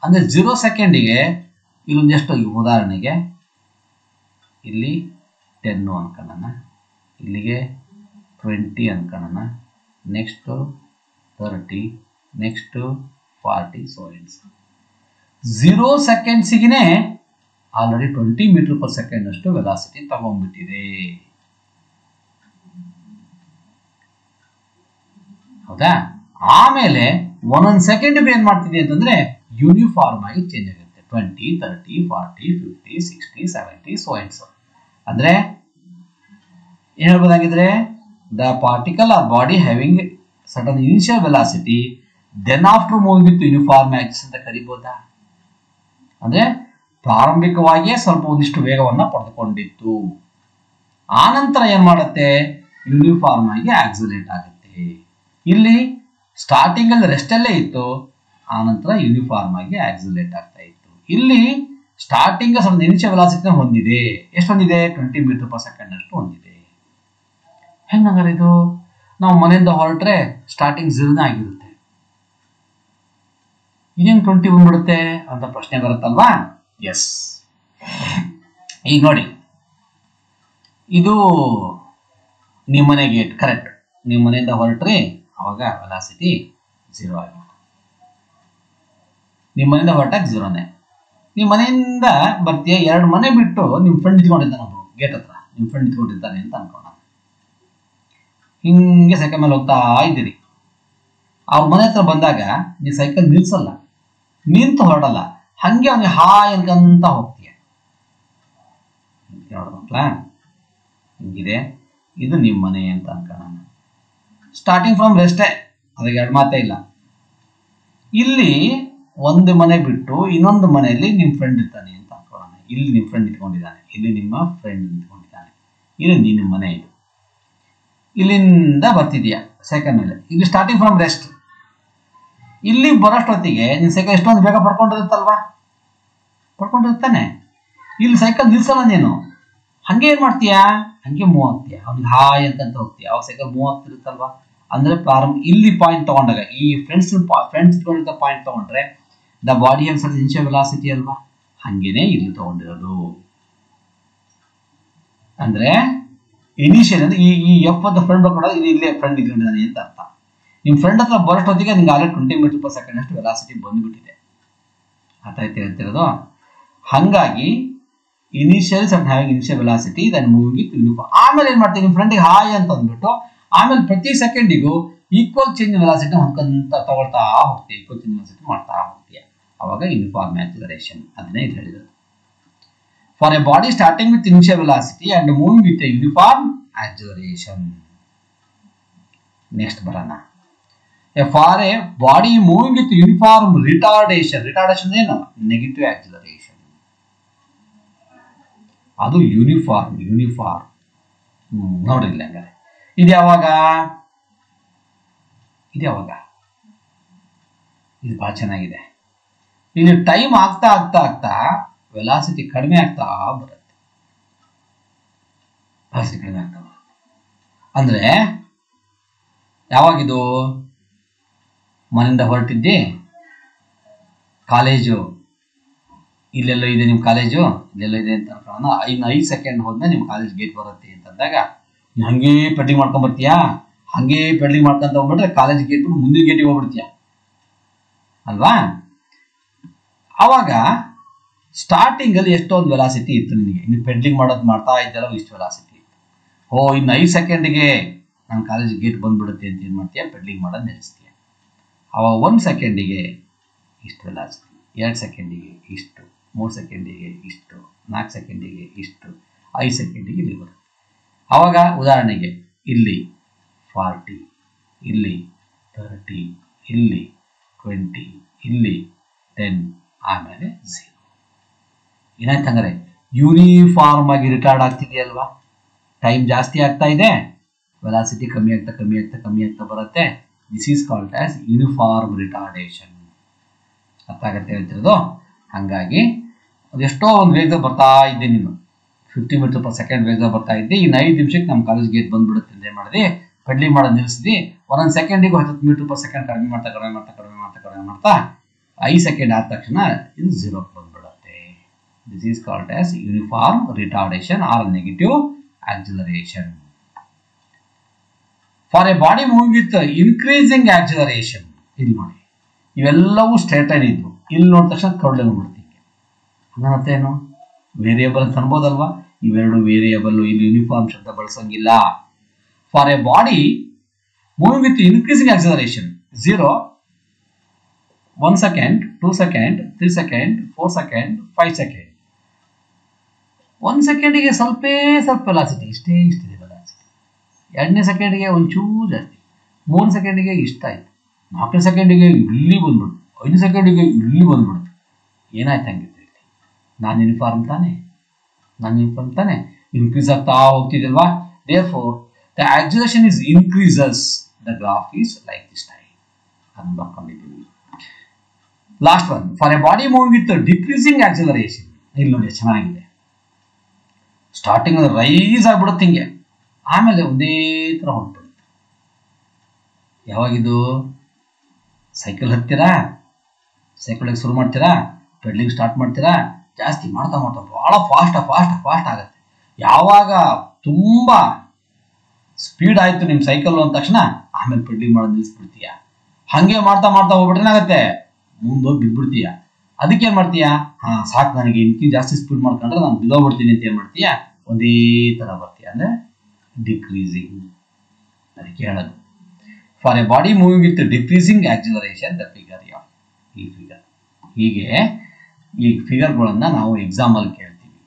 ಅಂದರೆ 0 ಸೆಕೆಂಡಿಗೆ ಇಲ್ಲೊಂದು ಎಷ್ಟು? ಉದಾಹರಣೆಗೆ ಇಲ್ಲಿ 10 ಅನ್ಕೊಳ್ಳೋಣ, ಇಲ್ಲಿಗೆ 20 ಅನ್ಕೊಳ್ಳೋಣ, next 30, next 40, so and so. 0 ಸೆಕೆಂಡ್ಸಿಗೆ ಆಲ್ರೆಡಿ 20 ಮೀಟರ್ ಪರ್ ಸೆಕೆಂಡ್ ಅಷ್ಟು ವೆಲಾಸಿಟಿ ತಗೊಂಡ್ಬಿಟ್ಟಿದೆ. ಹೌದಾ? ಆಮೇಲೆ ಒಂದೊಂದು ಸೆಕೆಂಡ್ ಏನ್ ಮಾಡ್ತಿದೆ ಅಂತಂದ್ರೆ ಯೂನಿಫಾರ್ಮ್ ಆಗಿ ಚೇಂಜ್ ಆಗುತ್ತೆ. 20, 30, 40, 50, 60, 70, so and so. ಅಂದ್ರೆ ಏನ್ ಹೇಳ್ಬೋದಾಗಿದ್ರೆ the particle or body having certain initial velocity, then after moving with uniform axis ಅಂತ ಕರಿಬೋದಾ? ಅಂದ್ರೆ ಪ್ರಾರಂಭಿಕವಾಗಿಯೇ ಸ್ವಲ್ಪ ಒಂದಿಷ್ಟು ವೇಗವನ್ನ ಪಡೆದುಕೊಂಡಿತ್ತು, ಆನಂತರ ಏನ್ ಮಾಡುತ್ತೆ? ಯೂನಿಫಾರ್ಮ್ ಆಗಿ ಆಕ್ಸಿಲರೇಟ್ ಆಗುತ್ತೆ. ಇಲ್ಲಿ ಸ್ಟಾರ್ಟಿಂಗ್ ಅಲ್ಲಿ ರೆಸ್ಟ್ ಅಲ್ಲೇ ಇತ್ತು, ಆನಂತರ ಯೂನಿಫಾರ್ಮ್ ಆಗಿ ಆಕ್ಸಿಲರೇಟ್ ಆಗ್ತಾ ಇತ್ತು. ಇಲ್ಲಿ ಸ್ಟಾರ್ಟಿಂಗ್ ಸ್ವಲ್ಪ ಇನಿಷಿಯಲ್ ವೆಲಾಸಿಟಿ ಹೊಂದಿದೆ. ಎಷ್ಟು ಹೊಂದಿದೆ? 20 ಮೀಟರ್ ಪರ್ ಸೆಕೆಂಡ್ ಅಷ್ಟು ಹೊಂದಿದೆ. ಹೆಂಗಾದ್ರೆ ಇದು? ನಾವು ಮನೆಯಿಂದ ಹೊರಟ್ರೆ ಸ್ಟಾರ್ಟಿಂಗ್ 0 ಆಗಿರುತ್ತೆ, ಇದೇನು 20 ಬಂದ್ಬಿಡುತ್ತೆ ಅಂತ ಪ್ರಶ್ನೆ ಬರುತ್ತಲ್ವಾ? ಎಸ್. ಈಗ ನೋಡಿ, ಇದು ನಿಮ್ಮನೆ ಗೇಟ್. ಕರೆಕ್ಟ್. ನಿಮ್ಮ ಮನೆಯಿಂದ ಹೊರಟ್ರೆ ಅವಾಗ ವೆಲಾಸಿಟಿ 0 ಆಗಿತ್ತು. ನಿಮ್ಮ ಮನೆಯಿಂದ ಹೊರಟಾಗ 0ನೇ. ನಿಮ್ಮ ಮನೆಯಿಂದ ಬರ್ತೀಯ, 2 ಮನೆ ಬಿಟ್ಟು ನಿಮ್ಮ ಫ್ರೆಂಡ್ ನಿಂತ್ಕೊಂಡಿದ್ದಾನೆ, ಒಬ್ರು ಗೇಟ್ ಹತ್ರ ನಿಮ್ಮ ಫ್ರೆಂಡ್ ನಿಂತ್ಕೊಂಡಿದ್ದಾನೆ ಅಂತ ಅನ್ಕೋಣ. ಹಿಂಗೆ ಸೈಕಲ್ ಮೇಲೆ ಹೋಗ್ತಾ ಇದ್ದೀರಿ. ಅವ್ರ ಮನೆ ಹತ್ರ ಬಂದಾಗ ನೀವು ಸೈಕಲ್ ನಿಲ್ಸಲ್ಲ, ನಿಂತು ಹೊರಡಲ್ಲ, ಹಂಗೆ ಅವ್ನಿಗೆ ಹಾಯ್ ಅನ್ಕಂತ ಹೋಗ್ತೀಯ. ನೋಡ್ಬೇಕಲ್ಲ, ಹಿಂಗಿದೆ. ಇದು ನಿಮ್ಮ ಮನೆ ಅಂತ ಅನ್ಕೋಣ. ಸ್ಟಾರ್ಟಿಂಗ್ ಫ್ರಮ್ ರೆಸ್ಟೇ, ಅದಕ್ಕೆ 2 ಮಾತೇ ಇಲ್ಲ. ಇಲ್ಲಿ ಒಂದು ಮನೆ ಬಿಟ್ಟು ಇನ್ನೊಂದು ಮನೆಯಲ್ಲಿ ನಿಮ್ಮ ಫ್ರೆಂಡ್ ಇರ್ತಾನೆ ಅಂತ ಅನ್ಕೊಳ್ಳೋಣ. ಇಲ್ಲಿ ನಿಮ್ಮ ಫ್ರೆಂಡ್ ನಿಂತ್ಕೊಂಡಿದ್ದಾನೆ, ಇಲ್ಲಿ ನಿಮ್ಮ ಫ್ರೆಂಡ್ ನಿಂತ್ಕೊಂಡಿದ್ದಾನೆ, ಇಲ್ಲಿ ನಿಮ್ಮ ಮನೆ. ಇದು ಇಲ್ಲಿಂದ ಬರ್ತಿದ್ಯಾ ಸೈಕಲ್ ಮೇಲೆ. ಇಲ್ಲಿ ಸ್ಟಾರ್ಟಿಂಗ್ ಫ್ರಮ್ ರೆಸ್ಟ್. ಇಲ್ಲಿ ಬರೋಷ್ಟೊತ್ತಿಗೆ ನಿನ್ನ ಸೈಕಲ್ ಎಷ್ಟೊಂದು ಬೇಗ ಪಡ್ಕೊಂಡಿರ್ತಾನೆ. ಇಲ್ಲಿ ಸೈಕಲ್ ನಿಲ್ಸಲ್ಲ ನೀನು, ಹಂಗೆ ಏನ್ ಮಾಡ್ತೀಯಾ? ಹಂಗೆ ಮೂವ್ ಆಗ್ತೀಯ, ಅವ್ನಿಗೆ ಹಾಯ್ ಅಂತ ಹೋಗ್ತೀಯ. ಅವಾಗ ಸೈಕಲ್ ಮೂವ್ ಆಗ್ತಿರುತ್ತಲ್ವಾ? ಅಂದ್ರೆ ಇಲ್ಲಿ ಪಾಯಿಂಟ್ ತಗೊಂಡಾಗ, ಈ ಫ್ರೆಂಡ್ಸ್ ಇಟ್ಕೊಂಡಿದ್ದ ಪಾಯಿಂಟ್ ತಗೊಂಡ್ರೆ the body has certain initial velocity ಅಲ್ವಾ? ಹಂಗೇನೆ ಇಲ್ಲಿ ತಗೊಂಡಿರೋದು. ಅಂದ್ರೆ ಇನಿಷಿಯಲ್ ಅಂದ್ರೆ ಈ ಎಫ್ ಅಂತ ಫ್ರೆಂಡ್ ಬರ್ಕೊಂಡಾಗ ಇದು ಇಲ್ಲೇ ಫ್ರೆಂಡ್ ಇಟ್ಕೊಂಡಿದ್ದಾನೆ ಅಂತ ಅರ್ಥ. ನಿಮ್ಮ ಫ್ರೆಂಡ್ ಹತ್ರ ಬರೋಷ್ಟೊತ್ತಿಗೆ ನಿಮ್ಗೆ ಆಗಲೇ 20 ಮೀಟರ್ ಪರ್ ಸೆಕೆಂಡ್ ಅಷ್ಟು ವೆಲಾಸಿಟಿ ಬಂದ್ಬಿಟ್ಟಿದೆ. ಅರ್ಥ ಆಯ್ತು ಹೇಳ್ತಿರೋದು. ಹಾಗಾಗಿ initial having initial velocity then moving with uniform. ಆಮೇಲೆ ಏನ್ ಮಾಡ್ತೀವಿ, ನಿಮ್ಮ ಫ್ರೆಂಡಿಗೆ ಹಾಯ್ ಅಂತ ಅಂದ್ಬಿಟ್ಟು ಆಮೇಲೆ ಪ್ರತಿ ಸೆಕೆಂಡಿಗೂ ಈಕ್ವಲ್ ಚೇಂಜ್ ವೆಲಾಸಿಟಿ ಹೊಂದ್ಕೊಂತ ತಗೊಳ್ತಾ ಹೋಗ್ತೀವಿ, ಈಕ್ವಲ್ ಚೇಂಜ್ ವೆಲಾಸಿಟಿ ಮಾಡ್ತಾ ಹೋಗ್ತೀಯ. ಅವಾಗ ಯೂನಿಫಾರ್ಮ್ ಆಕ್ಸಿಲರೇಷನ್ ಅದನ್ನೇ ಇದು ಹೇಳಿದ್ರು. For a body starting with initial velocity and moving with a uniform acceleration. Next ಬರೋಣ. For a body moving with uniform retardation. Retardation ಏನು? Negative acceleration. ಅದು ಯೂನಿಫಾರ್ಮ್ ನೋಡ್ರಿ ಇಲ್ಲ ಹಂಗಾರೆ. ಇದು ಯಾವಾಗ? ಇದು ಬಹಳ ಚೆನ್ನಾಗಿದೆ. ಇಲ್ಲಿ ಟೈಮ್ ಆಗ್ತಾ ಆಗ್ತಾ ಆಗ್ತಾ ವೆಲಾಸಿಟಿ ಕಡಿಮೆ ಆಗ್ತಾ ಬರುತ್ತೆ. ವೆಲಾಸಿಟಿ ಕಡಿಮೆ ಆಗ್ತಾ ಬರುತ್ತೆ ಅಂದ್ರೆ ಯಾವಾಗಿದು? ಮನೆಯಿಂದ ಹೊರಟಿದ್ದಿ, ಕಾಲೇಜು ಇಲ್ಲೆಲ್ಲೋ ಇದೆ, ನಿಮ್ಮ ಕಾಲೇಜು ಇಲ್ಲೆಲ್ಲೋ ಇದೆ ಅಂತ ಅನ್ಕೊಳ್ಳೋಣ. 5 ಸೆಕೆಂಡ್ ಹೋದ್ಮೇಲೆ ನಿಮ್ಮ ಕಾಲೇಜ್ ಗೇಟ್ ಬರುತ್ತೆ ಅಂತಂದಾಗ ಹಂಗೇ ಪೆಡ್ಲಿಂಗ್ ಮಾಡ್ಕೊಂಡ್ ಬರ್ತೀಯಾ. ಹಂಗೇ ಪೆಡ್ಲಿಂಗ್ ಮಾಡ್ಕೊಂತ ಹೋಗ್ಬಿಟ್ರೆ ಕಾಲೇಜ್ ಗೇಟ್ ಬಿಟ್ಟು ಮುಂದಿನ ಗೇಟಿಗೆ ಹೋಗ್ಬಿಡ್ತೀಯ ಅಲ್ವಾ? ಅವಾಗ ಸ್ಟಾರ್ಟಿಂಗ್ ಅಲ್ಲಿ ಎಷ್ಟೊಂದು ವೆಲಾಸಿಟಿ ಇತ್ತು ನಿನಗೆ, ನೀವು ಪೆಡ್ಲಿಂಗ್ ಮಾಡ್ತಾ ಇದ್ದಲ್ಲ ಇಷ್ಟು ವೆಲಾಸಿಟಿ ಇತ್ತು. ಇನ್ನು 5 ಸೆಕೆಂಡ್ಗೆ ನನ್ನ ಕಾಲೇಜ್ ಗೇಟ್ ಬಂದ್ಬಿಡುತ್ತೆ ಅಂತ ಏನ್ ಮಾಡ್ತೀಯ, ಪೆಡ್ಲಿಂಗ್ ಮಾಡೋದು ನಿಲ್ಲಿಸ್ತೀಯ. ಅವಾಗ 1 ಸೆಕೆಂಡಿಗೆ ಇಷ್ಟು ವೆಲಾಸಿಟಿ, 2 ಸೆಕೆಂಡಿಗೆ ಇಷ್ಟು, 3 ಸೆಕೆಂಡಿಗೆ ಇಷ್ಟು, 4 ಸೆಕೆಂಡಿಗೆ ಇಷ್ಟು, 5 ಸೆಕೆಂಡಿಗೆ ಇಲ್ಲಿ ಬರುತ್ತೆ. ಅವಾಗ ಉದಾಹರಣೆಗೆ ಇಲ್ಲಿ 40, ಇಲ್ಲಿ 30, ಇಲ್ಲಿ 20, ಇಲ್ಲಿ 10, ಆಮೇಲೆ 0. ಏನಾಯ್ತು ಹಂಗಾರೆ? ಯೂನಿಫಾರ್ಮ್ ಆಗಿ ರಿಟಾರ್ಡ್ ಆಗ್ತಿದೆಯಲ್ವಾ? ಟೈಮ್ ಜಾಸ್ತಿ ಆಗ್ತಾ ಇದೆ, ವೆಲಾಸಿಟಿ ಕಮ್ಮಿ ಆಗ್ತಾ ಬರುತ್ತೆ. This is called as uniform retardation. ಅರ್ಥ ಆಗತ್ತೆ ಹೇಳ್ತಿರೋದು. ಹಾಗಾಗಿ ಅದೆಷ್ಟೋ ಒಂದು ವೇಗದಲ್ಲಿ ಬರ್ತಾ ಇದ್ದೆ, ನೀನು 50 ಮೀಟರ್ ಪರ್ ಸೆಕೆಂಡ್ ವೇಗದಲ್ಲಿ ಬರ್ತಾ ಇದ್ದೆ. ಇನ್ನು 5 ನಿಮಿಷಕ್ಕೆ ನಮ್ಮ ಕಾಲೇಜ್ ಗೇಟ್ ಬಂದ್ಬಿಡುತ್ತೆ ಅಂತ ಏನ್ ಮಾಡಿದೆ, ಪೆಡ್ಲಿಂಗ್ ಮಾಡೋದು ನಿಲ್ಲಿಸಿದ್ವಿ. ಒಂದೊಂದು ಸೆಕೆಂಡಿಗೂ 10 ಮೀಟರ್ ಪರ್ ಸೆಕೆಂಡ್ ಕಡಿಮೆ ಮಾಡ್ತಾ 5 ಸೆಕೆಂಡ್ ಆದ ತಕ್ಷಣ ಇದು 0 ಬಂದ್ಬಿಡುತ್ತೆ. This is called as uniform retardation or negative acceleration. For a body moving with increasing acceleration. ಇಲ್ಲಿ ನೋಡಿ, ಇವೆಲ್ಲವೂ ಸ್ಟ್ರೇಟ್ ಲೈನ್ ಇದ್ವು, ಇಲ್ಲಿ ನೋಡಿದ ತಕ್ಷಣ ಕರ್ವ್ ಲೈನ್ ಬಿಡ್ತೀವಿ. ಹಂಗತ್ತೇನು ವೇರಿಯೇಬಲ್ ಅಂತ ಅನ್ಬೋದಲ್ವಾ? ಇವೆರಡು ವೇರಿಯೇಬಲ್, ಇಲ್ಲಿ ಯೂನಿಫಾರ್ಮ್ ಶಬ್ದ ಬಳಸಂಗಿಲ್ಲ. For a body moving with increasing acceleration 0, 1 second, 2 second, 3 second, 4 second, 5 second. 1 ಸೆಕೆಂಡಿಗೆ ಸ್ವಲ್ಪ ವೆಲಾಸಿಟಿ ಇಷ್ಟಿದೆ ವೆಲಾಸಿಟಿ. 2ನೇ ಸೆಕೆಂಡಿಗೆ ಒಂಚೂರು ಜಾಸ್ತಿ, 3 ಸೆಕೆಂಡಿಗೆ ಇಷ್ಟ ಆಯ್ತು, 4ನೇ ಸೆಕೆಂಡಿಗೆ ಇಲ್ಲಿ ಬಂದ್ಬಿಡು, 5 ಸೆಕೆಂಡಿಗೆ ಇಲ್ಲಿ ಬಂದ್ಬಿಡುತ್ತೆ. ಏನಾಯ್ತು ಹಂಗಿತ್ತು? ಇಲ್ಲಿ ನಾನು ಯೂನಿಫಾರ್ಮ್ ತಾನೆ ಇನ್ಕ್ರೀಸ್ ಆಗ್ತಾ ಹೋಗ್ತಿದಲ್ವಾ? therefore the acceleration is increases, the graph is like this type. ಅದನ್ನು ಬರ್ಕೊಂಡಿದ್ದೀವಿ. Last one, for a body moving with decreasing acceleration. ಇಲ್ಲಿ ನೋಡಿ ಚೆನ್ನಾಗಿದೆ. ಸ್ಟಾರ್ಟಿಂಗ್ ರೈಸ್ ಆಗ್ಬಿಡುತ್ತೆ ಹಿಂಗೆ, ಆಮೇಲೆ ಒಂದೇ ತರ ಹೊಂಟ್ಬಿಡುತ್ತೆ. ಯಾವಾಗಿದು? ಸೈಕಲ್ ಹತ್ತೀರಾ, ಸೈಕಲ್ಗೆ ಶುರು ಮಾಡ್ತೀರಾ, ಪೆಡ್ಲಿಂಗ್ ಸ್ಟಾರ್ಟ್ ಮಾಡ್ತೀರಾ, ಜಾಸ್ತಿ ಮಾಡ್ತಾ ಬಹಳ ಫಾಸ್ಟ್ ಆಗುತ್ತೆ. ಯಾವಾಗ ತುಂಬಾ ಸ್ಪೀಡ್ ಆಯ್ತು ನಿಮ್ಮ ಸೈಕಲ್ ಅಂದ ತಕ್ಷಣ ಆಮೇಲೆ ಪೆಡ್ಲಿಂಗ್ ಮಾಡೋದು ನಿಲ್ಲಿಸ್ಬಿಡ್ತೀಯ. ಹಂಗೆ ಮಾಡ್ತಾ ಹೋಗ್ಬಿಟ್ರೆ ಏನಾಗುತ್ತೆ, ಮುಂದೋಗಿ ಬಿದ್ಬಿಡ್ತೀಯ. ಅದಕ್ಕೆ ಏನ್ ಮಾಡ್ತೀಯ, ಸಾಕು ನನಗೆ ಇನ್ಕಿ ಜಾಸ್ತಿ ಸ್ಪೀಡ್ ಮಾಡ್ಕೊಂಡ್ರೆ ನಾನು ಬಿದ್ದೋಗ್ಬಿಡ್ತೀನಿ ಅಂತ ಏನ್ ಮಾಡ್ತೀಯ, ಒಂದೇ ತರ ಬರ್ತೀಯ, ಅಂದ್ರೆ ಡಿಕ್ರೀಸಿಂಗ್. ಅದಕ್ಕೆ ಹೇಳೋದು for a body moving with decreasing acceleration the figure of ಈ ಫಿಗರ್. ಹೀಗೆ ಈ ಫಿಗರ್ಗಳನ್ನ ನಾವು ಎಕ್ಸಾಮ್ ಅಲ್ಲಿ ಕೇಳ್ತೀವಿ.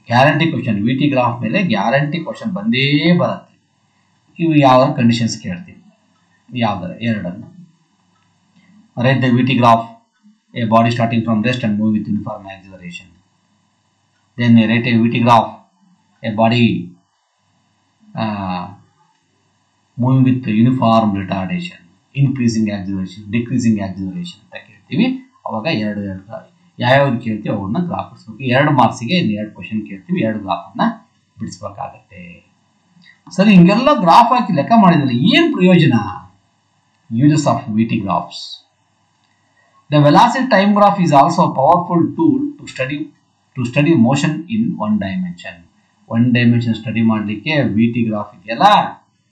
Guarantee question, V T graph ಮೇಲೆ ಗ್ಯಾರಂಟಿ ಕ್ವಶನ್ ಬಂದೇ ಬರುತ್ತೆ. ಇವು ಯಾವ ಕಂಡೀಷನ್ಸ್ ಕೇಳ್ತೀವಿ, ಯಾವ್ದಾರ ಎರಡನ್ನು. Write the V T graph, a body starting from rest and move with uniform acceleration. Then write a VT graph, a body moving with uniform retardation, increasing acceleration, decreasing acceleration ಅಂತ ಕೇಳ್ತೀವಿ. ಅವಾಗ ಎರಡು ಯಾವ್ಯಾವ್ದು ಕೇಳ್ತೀವಿ ಅವನ್ನ ಗ್ರಾಫ್ ಬಿಡಿಸ್ಬೇಕು. 2 ಮಾರ್ಕ್ಸಿಗೆ 2 question ಕೇಳ್ತೀವಿ, 2 ಗ್ರಾಫನ್ನ ಬಿಡಿಸ್ಬೇಕಾಗತ್ತೆ. ಸರಿ, ಹಿಂಗೆಲ್ಲ ಗ್ರಾಫ್ ಹಾಕಿ ಲೆಕ್ಕ ಮಾಡಿದ್ರೆ ಏನು ಪ್ರಯೋಜನ? Uses of VT graphs. The velocity time graph is also a powerful tool to study motion in one dimension. 1 dimension study ಮಾಡಲಿಕ್ಕೆ ವಿ ಟಿ ಗ್ರಾಫ್ ಇದೆಯಲ್ಲ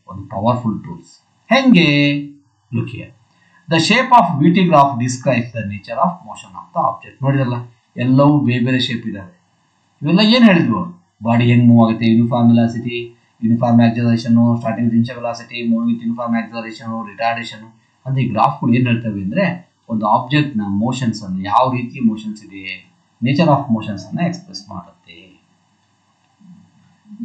ಒಂದು ಪವರ್ಫುಲ್ ಟೂಲ್ಸ್. ಹೆಂಗೆ? Look here. The shape of V T graph describes the nature of motion of the object. ನೋಡಿದಲ್ಲ, ಎಲ್ಲವೂ ಬೇರೆ ಬೇರೆ shape ಇದಾವೆ. ಇವೆಲ್ಲ ಏನು ಹೇಳಿದ್ವು? ಬಾಡಿ ಹೆಂಗೆ ಮೂವ್ ಆಗುತ್ತೆ, uniform velocity, uniform acceleration, starting initial velocity, moving with uniform acceleration, retardation ಅಂತ ಈ ಗ್ರಾಫ್ಗಳು ಏನು ಹೇಳ್ತವೆ ಅಂದರೆ ಒಂದು ಆಬ್ಜೆಕ್ಟ್ನ ಮೋಷನ್ಸ್ ಅನ್ನು, ಯಾವ ರೀತಿ ಮೋಷನ್ಸ್ ಇದೆ, ನೇಚರ್ ಆಫ್ ಮೋಷನ್ಸ್ ಅನ್ನು ಎಕ್ಸ್ಪ್ರೆಸ್ ಮಾಡುತ್ತೆ.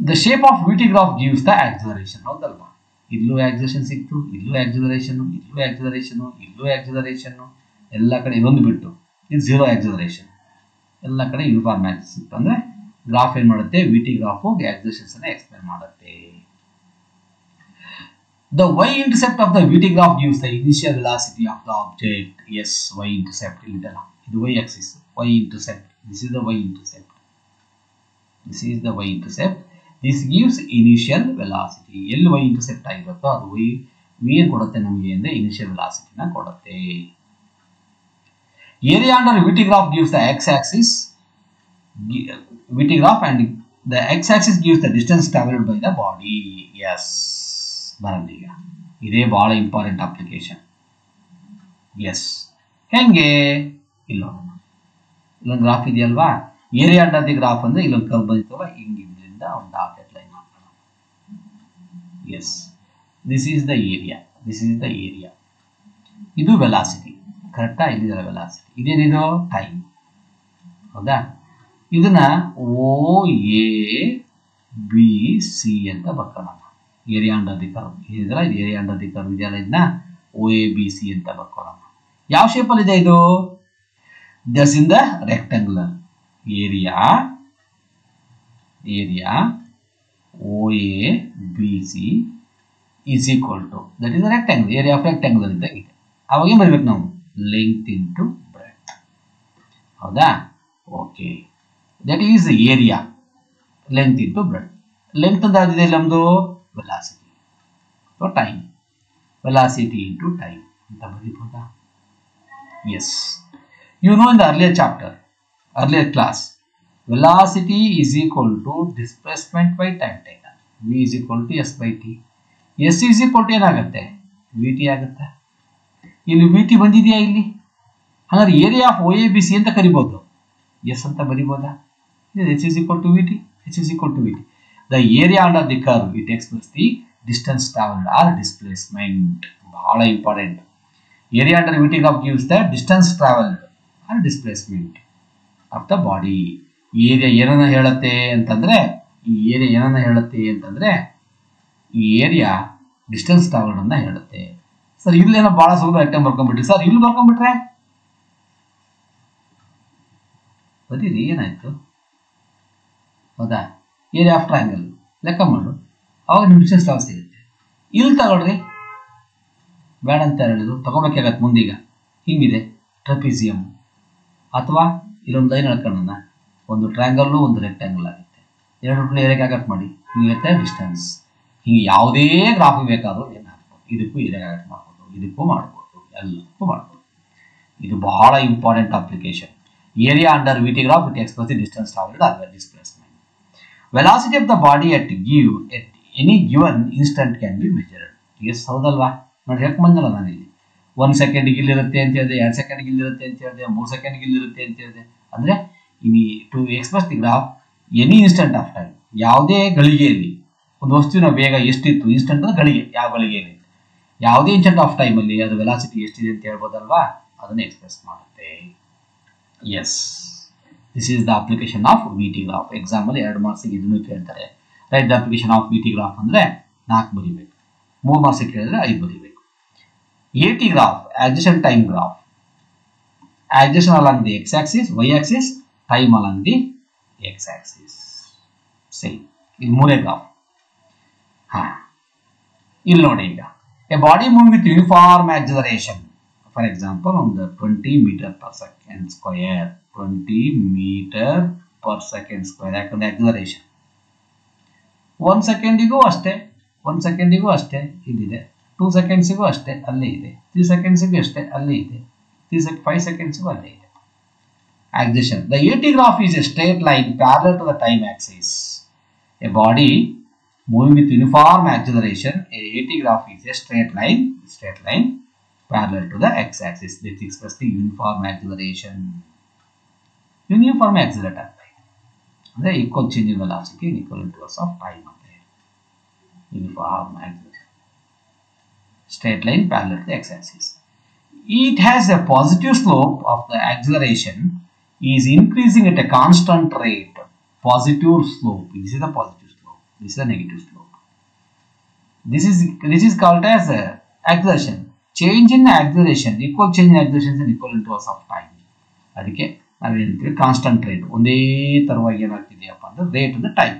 The shape of V T graph gives the acceleration. ಹೌದಲ್ವಾ? ಇಲ್ಲೂ ಆಕ್ಸಲರೇಷನ್ ಸಿಕ್ತು, ಇಲ್ಲೂ ಆಕ್ಸಲರೇಷನ್, ಇಲ್ಲೂ ಆಕ್ಸಲರೇಷನ್, ಇಲ್ಲೂ ಆಕ್ಸಲರೇಷನ್, ಎಲ್ಲ ಕಡೆ ಇದೊಂದು ಬಿಟ್ಟು ಇದು 0 ಆಕ್ಸಲರೇಷನ್, ಎಲ್ಲ ಕಡೆ ಯೂನಿಫಾರ್ಮ್ ಆಕ್ಸಸ್ ಸಿಕ್ತು. ಅಂದರೆ ಗ್ರಾಫ್ ಏನು ಮಾಡುತ್ತೆ? ವಿ ಟಿ ಗ್ರಾಫು ಆಕ್ಸಲರೇಷನ್ಸ್ ಅನ್ನು ಎಕ್ಸ್ಪ್ಲೇನ್ ಮಾಡುತ್ತೆ. The y-intercept of the VT graph gives the initial velocity of the object. Yes, y-intercept. This y-axis. Y-intercept. This is the y-intercept. This is the y-intercept. This gives initial velocity. L y-intercept ಆಗಿರುತ್ತೋ ಅದು v ಏನು ಕೊಡುತ್ತೆ ನಮಗೆ ಅಂದರೆ initial velocity ನ ಕೊಡುತ್ತೆ. Area under VT graph gives the x-axis. VT graph and the x-axis gives the distance traveled by the body. Yes. ಬರಲ್ಲ ಈಗ. ಇದೇ ಬಹಳ ಇಂಪಾರ್ಟೆಂಟ್ ಅಪ್ಲಿಕೇಶನ್. ಎಸ್, ಹೆಂಗೆ? ಇಲ್ಲೊಂದು ಗ್ರಾಫ್ ಇದೆಯಲ್ವಾ, ಏರಿಯಾ ಅಂಡರ್ ದಿ ಗ್ರಾಫ್ ಅಂದರೆ ಇಲ್ಲೊಂದು ಕರ್ವ್ ಬಂದಿತ್ತಲ್ಲ, ಹಿಂಗೆ ಇದರಿಂದ ಒಂದು ಡಾಟೆಡ್ ಲೈನ್ ಹಾಕೋಣ. Yes, this is the area, this is the area. ಇದು ವೆಲಾಸಿಟಿ, ಕರೆಕ್ಟಾ? ಇಲ್ಲಿದೆ ವೆಲಾಸಿಟಿ. ಇದೇನಿದು? ಟೈಮ್. ಹೌದಾ? ಇದನ್ನ ಓ ಎ ಬಿ ಸಿ ಅಂತ ಬರ್ಕೋಣ. ಏರಿಯಾ ಅಂಡರ್ ದಿ ಕರ್ವ್ ಇದೆಯಲ್ಲ, ಇದು ಏರಿಯಾ ಅಂಡರ್ ದಿ ಕರ್ವ್ ಇದೆಯಲ್ಲ, ಇದನ್ನ ಓ ಎ ಬಿ ಸಿ ಅಂತ ಬರ್ಕೊಳ್ಳೋಣ. ಯಾವ ಶೇಪಲ್ಲಿ ಇದೆ ಇದು? Thus in the rectangular area O A B C is equal to that is rectangle, area of rectangular ಇದ್ದಾಗ ಇದೆ. ಅವಾಗ ಏನು ಬರಬೇಕು ನಾವು? Length into breadth. ಹೌದಾ? Okay, that is area, length into breadth. Length ಅಂತ ಆಗಿದೆ ನಮ್ಮದು velocity or time, velocity into time ಅಂತ ಬರೀಬಹುದಾ? Yes, you know in the earlier class velocity is equal to displacement by time taken. V is equal to s by t. s is equal to ಏನಾಗುತ್ತೆ? vt ಆಗುತ್ತೆ. ಇಲ್ಲಿ vt ಬಂದಿದೆಯಾ ಇಲ್ಲಿ? ಹಾಗಾದ್ರೆ area of O A B C ಅಂತ ಕರಿಬಹುದು, S ಅಂತ ಬರೀಬಹುದಾ? h is equal to vt, h is equal to vt. The area under the curve, it expresses the distance traveled or displacement. ಬಹಳ important. Area under VT graph gives the distance traveled or displacement of the body. Area ಏನನ್ನ ಹೇಳುತ್ತೆ ಅಂತಂದ್ರೆ, ಈ area distance travelled ಅನ್ನ ಹೇಳುತ್ತೆ. Sir ಇಲ್ಲೇನೋ ಬಹಳ ಸುಲಭ ಐಟಮ್ ಬರ್ಕೊಂಡ್ಬಿಟ್ರಿ ಸರ್, ಇಲ್ಲಿ ಬರ್ಕೊಂಡ್ಬಿಟ್ರೆ ಬರೀರಿ, ಏನಾಯ್ತು? ಹೌದಾ? ಏರಿಯಾ ಆಫ್ ಟ್ರಯಾಂಗಲ್ ಲೆಕ್ಕ ಮಾಡು, ಅವಾಗ ನಿಮ್ಮ ಡಿಸ್ಟೆನ್ಸ್ ಟ್ರಾವೆಲ್ ಸಿಗುತ್ತೆ. ಇಲ್ಲಿ ತಗೊಳ್ರಿ, ಬೇಡ ಅಂತ ಹೇಳಿದ್ರು, ತಗೋಬೇಕಾಗತ್ತೆ ಮುಂದೀಗ. ಹಿಂಗಿದೆ ಟ್ರಪಿಸಿಯಮ್, ಅಥವಾ ಇಲ್ಲೊಂದು ಲೈನ್ ಹೇಳ್ಕೊಳ್ಳೋಣ, ಒಂದು ಟ್ರಯಾಂಗಲ್ಲು ಒಂದು ರೆಕ್ಟ್ಯಾಂಗಲ್ ಆಗುತ್ತೆ. ಎರಡು ಏರಿಯಾಗೆ ಆಗಟ್ ಮಾಡಿ ಹಿಂಗಿರುತ್ತೆ ಡಿಸ್ಟೆನ್ಸ್. ಹಿಂಗೆ ಯಾವುದೇ ಗ್ರಾಫ್ ಬೇಕಾದರೂ ಏನು ಹಾಕ್ಬೋದು, ಇದಕ್ಕೂ ಏರಿಯಾಗೆ ಆಗಟ್ ಮಾಡ್ಬೋದು, ಇದಕ್ಕೂ ಮಾಡ್ಬೋದು, ಎಲ್ಲಕ್ಕೂ ಮಾಡ್ಬೋದು. ಇದು ಬಹಳ important application. Area under V T graph it express the distance travelled or displacement. Velocity of the body at any given instant can be measured. Yes, ಹೌದಲ್ವಾ? ನೋಡಿ ಹೇಗೆ ಬಂದಲ್ಲ ನಾನು ಇಲ್ಲಿ 1 ಸೆಕೆಂಡಿಗೆ ಇಲ್ಲಿರುತ್ತೆ ಅಂತ ಹೇಳಿದೆ, 2 ಸೆಕೆಂಡಿಗೆ ಇಲ್ಲಿರುತ್ತೆ ಅಂತ ಹೇಳಿದೆ, 3 ಸೆಕೆಂಡಿಗೆ ಇಲ್ಲಿರುತ್ತೆ ಅಂತ ಹೇಳಿದೆ. ಅಂದರೆ to express the graph any instant of time, ಯಾವುದೇ ಗಳಿಗೆಯಲ್ಲಿ ಒಂದು ವಸ್ತುವಿನ ವೇಗ ಎಷ್ಟಿತ್ತು, ಇನ್ಸ್ಟೆಂಟ್ ಅಂದರೆ ಗಳಿಗೆ, ಯಾವ ಗಳಿಗೆಯಲ್ಲಿ, ಯಾವುದೇ ಇನ್ಸ್ಟೆಂಟ್ ಆಫ್ ಟೈಮಲ್ಲಿ ಅದು ವೆಲಾಸಿಟಿ ಎಷ್ಟಿದೆ ಅಂತ ಹೇಳ್ಬೋದಲ್ವಾ, ಅದನ್ನು ಎಕ್ಸ್ಪ್ರೆಸ್ ಮಾಡುತ್ತೆ. Yes, this is the application of VT graph. Example 2 marks ಇದನ್ನು ಕೇಳ್ತಾರೆ. Write the application of VT graph ಅಂದರೆ 4 ಬರೀಬೇಕು, 3 ಮಾರ್ಕ್ಸ್ ಕೇಳಿದ್ರೆ 5 ಬರೀಬೇಕು. AT graph, adjacent time graph, adjacent along the x axis, y axis, time along the x axis. Same, ಇದು ಮೂರೇ graph. ಇಲ್ಲಿ ನೋಡಿ, ಈಗ a body moving with uniform acceleration, for example ಒಂದು 20 metre per second square, 20 metre per second square. ಯಾಕಂದ್ರೆ acceleration 1 ಸೆಕೆಂಡಿಗೂ ಅಷ್ಟೇ, 1 ಸೆಕೆಂಡಿಗೂ ಅಷ್ಟೇ ಇಲ್ಲಿದೆ, 2 ಸೆಕೆಂಡ್ಸಿಗೂ ಅಷ್ಟೇ ಅಲ್ಲೇ ಇದೆ, 3 ಸೆಕೆಂಡ್ಸಿಗೂ ಅಷ್ಟೇ ಅಲ್ಲೇ ಇದೆ, 5 ಸೆಕೆಂಡ್ಸಿಗೂ ಅಲ್ಲೇ ಇದೆ. Acceleration. The AT graph is a straight line parallel to the time axis. A body moving with uniform acceleration, a AT graph is a straight line parallel to the x-axis. This expresses the uniform acceleration. Uniform accelerator. The equal change in velocity in equal intervals of time. Uniform acceleration. Straight line parallel to the x-axis. It has a positive slope of the acceleration is increasing at a constant rate. Positive slope. This is the positive slope. This is the negative slope. This is called as acceleration. Change in acceleration, equal change in acceleration in equal intervals of time. ಅದಕ್ಕೆ ನಾವೇನಂತೀವಿ constant rate. ಒಂದೇ ತರವಾಗಿ ಏನಾಗ್ತಿದೆಯಪ್ಪ ಅಂದ್ರೆ rate ಅಂದ್ರೆ time.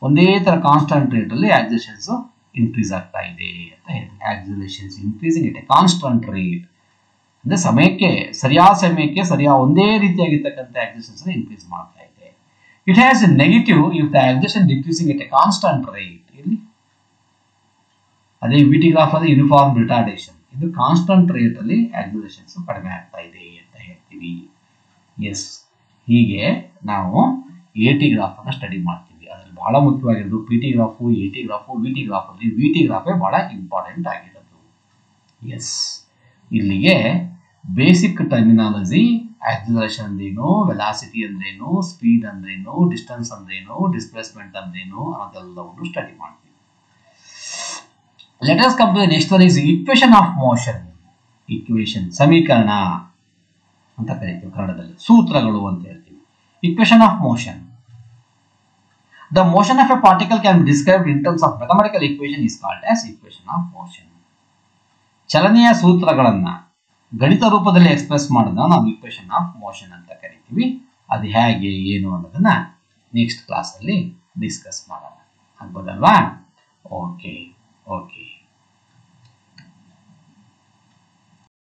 ಒಂದೇ ತರ constant rate ಅಲ್ಲಿ ಆಕ್ಸಿಲರೇಷನ್ಸ್ increase ಆಗ್ತಾ ಇದೆ ಅಂತ ಹೇಳ್ತೀವಿ. Acceleration's increasing it a constant rate ಅಂದ್ರೆ ಸಮಯಕ್ಕೆ ಸರಿಯಾದ ಒಂದೇ ರೀತಿಯಾಗಿರ್ತಕ್ಕಂಥ ಆಕ್ಸಿಲರೇಷನ್ಸ್ ಇನ್ಕ್ರೀಸ್ ಮಾಡ್ತಾ ಇದೆ. It has a negative if the acceleration decreasing it a constant rate. ಇಲ್ಲಿ ಅದೇ ವಿಟಿ ಗ್ರಾಫ್ ಅದೇ ಯೂನಿಫಾರ್ಮ್ ರಿಟಾರ್ಡೇಷನ್. ಇದು ಕಾನ್ಸ್ಟಂಟ್ ರೇಟ್ ಅಲ್ಲಿ ಆಕ್ಸಿಲರೇಷನ್ಸ್ ಕಡಿಮೆ ಆಗ್ತಾ ಇದೆ ಅಂತ ಹೇಳ್ತೀವಿ. ಎಸ್, ಹೀಗೆ ನಾವು AT ಗ್ರಾಫ್ ಅನ್ನ ಸ್ಟಡಿ ಮಾಡ್ತೀವಿ. ಅದ್ರಲ್ಲಿ ಬಹಳ ಮುಖ್ಯವಾಗಿರೋದು PT graph, AT graph, VT graph ಅಲ್ಲಿ VT ಗ್ರಾಫೇ ಬಹಳ ಇಂಪಾರ್ಟೆಂಟ್ ಆಗಿರೋದು. ಎಸ್, ಇಲ್ಲಿಗೆ ಬೇಸಿಕ್ ಟರ್ಮಿನಾಲಜಿ, ಆಕ್ಸಿಲರೇಷನ್ ಅಂದ್ರೇನು, ವೆಲಾಸಿಟಿ ಅಂದ್ರೇನು, ಸ್ಪೀಡ್ ಅಂದ್ರೇನು, ಡಿಸ್ಟೆನ್ಸ್ ಅಂದ್ರೇನು, ಡಿಸ್ಪ್ಲೇಸ್ಮೆಂಟ್ ಅಂದ್ರೇನು ಅನ್ನೋದೆಲ್ಲವನ್ನು ಸ್ಟಡಿ ಮಾಡ್ತೀವಿ. Let us come to the next one is equation of motion. Equation, ಸಮೀಕರಣ ಅಂತ ಕರಿತೀವಿ ಕನ್ನಡದಲ್ಲಿ, ಸೂತ್ರಗಳು ಅಂತ ಹೇಳ್ತೀವಿ. Equation of motion. The motion of a particle can be described in terms of mathematical equation is called as equation of motion. ಚಲನೆಯ ಸೂತ್ರಗಳನ್ನ ಗಣಿತ ರೂಪದಲ್ಲಿ ಎಕ್ಸ್ಪ್ರೆಸ್ ಮಾಡೋದನ್ನ ನಾವು ಇಕ್ವೇಶನ್ ಆಫ್ ಮೋಷನ್ ಅಂತ ಕರಿತೀವಿ. ಅದು ಹೇಗೆ ಏನು ಅನ್ನೋದನ್ನ ನೆಕ್ಸ್ಟ್ ಕ್ಲಾಸ್ ಅಲ್ಲಿ ಡಿಸ್ಕಸ್ ಮಾಡೋಣ, ಆಗ್ಬೋದಲ್ವಾ? ಓಕೆ.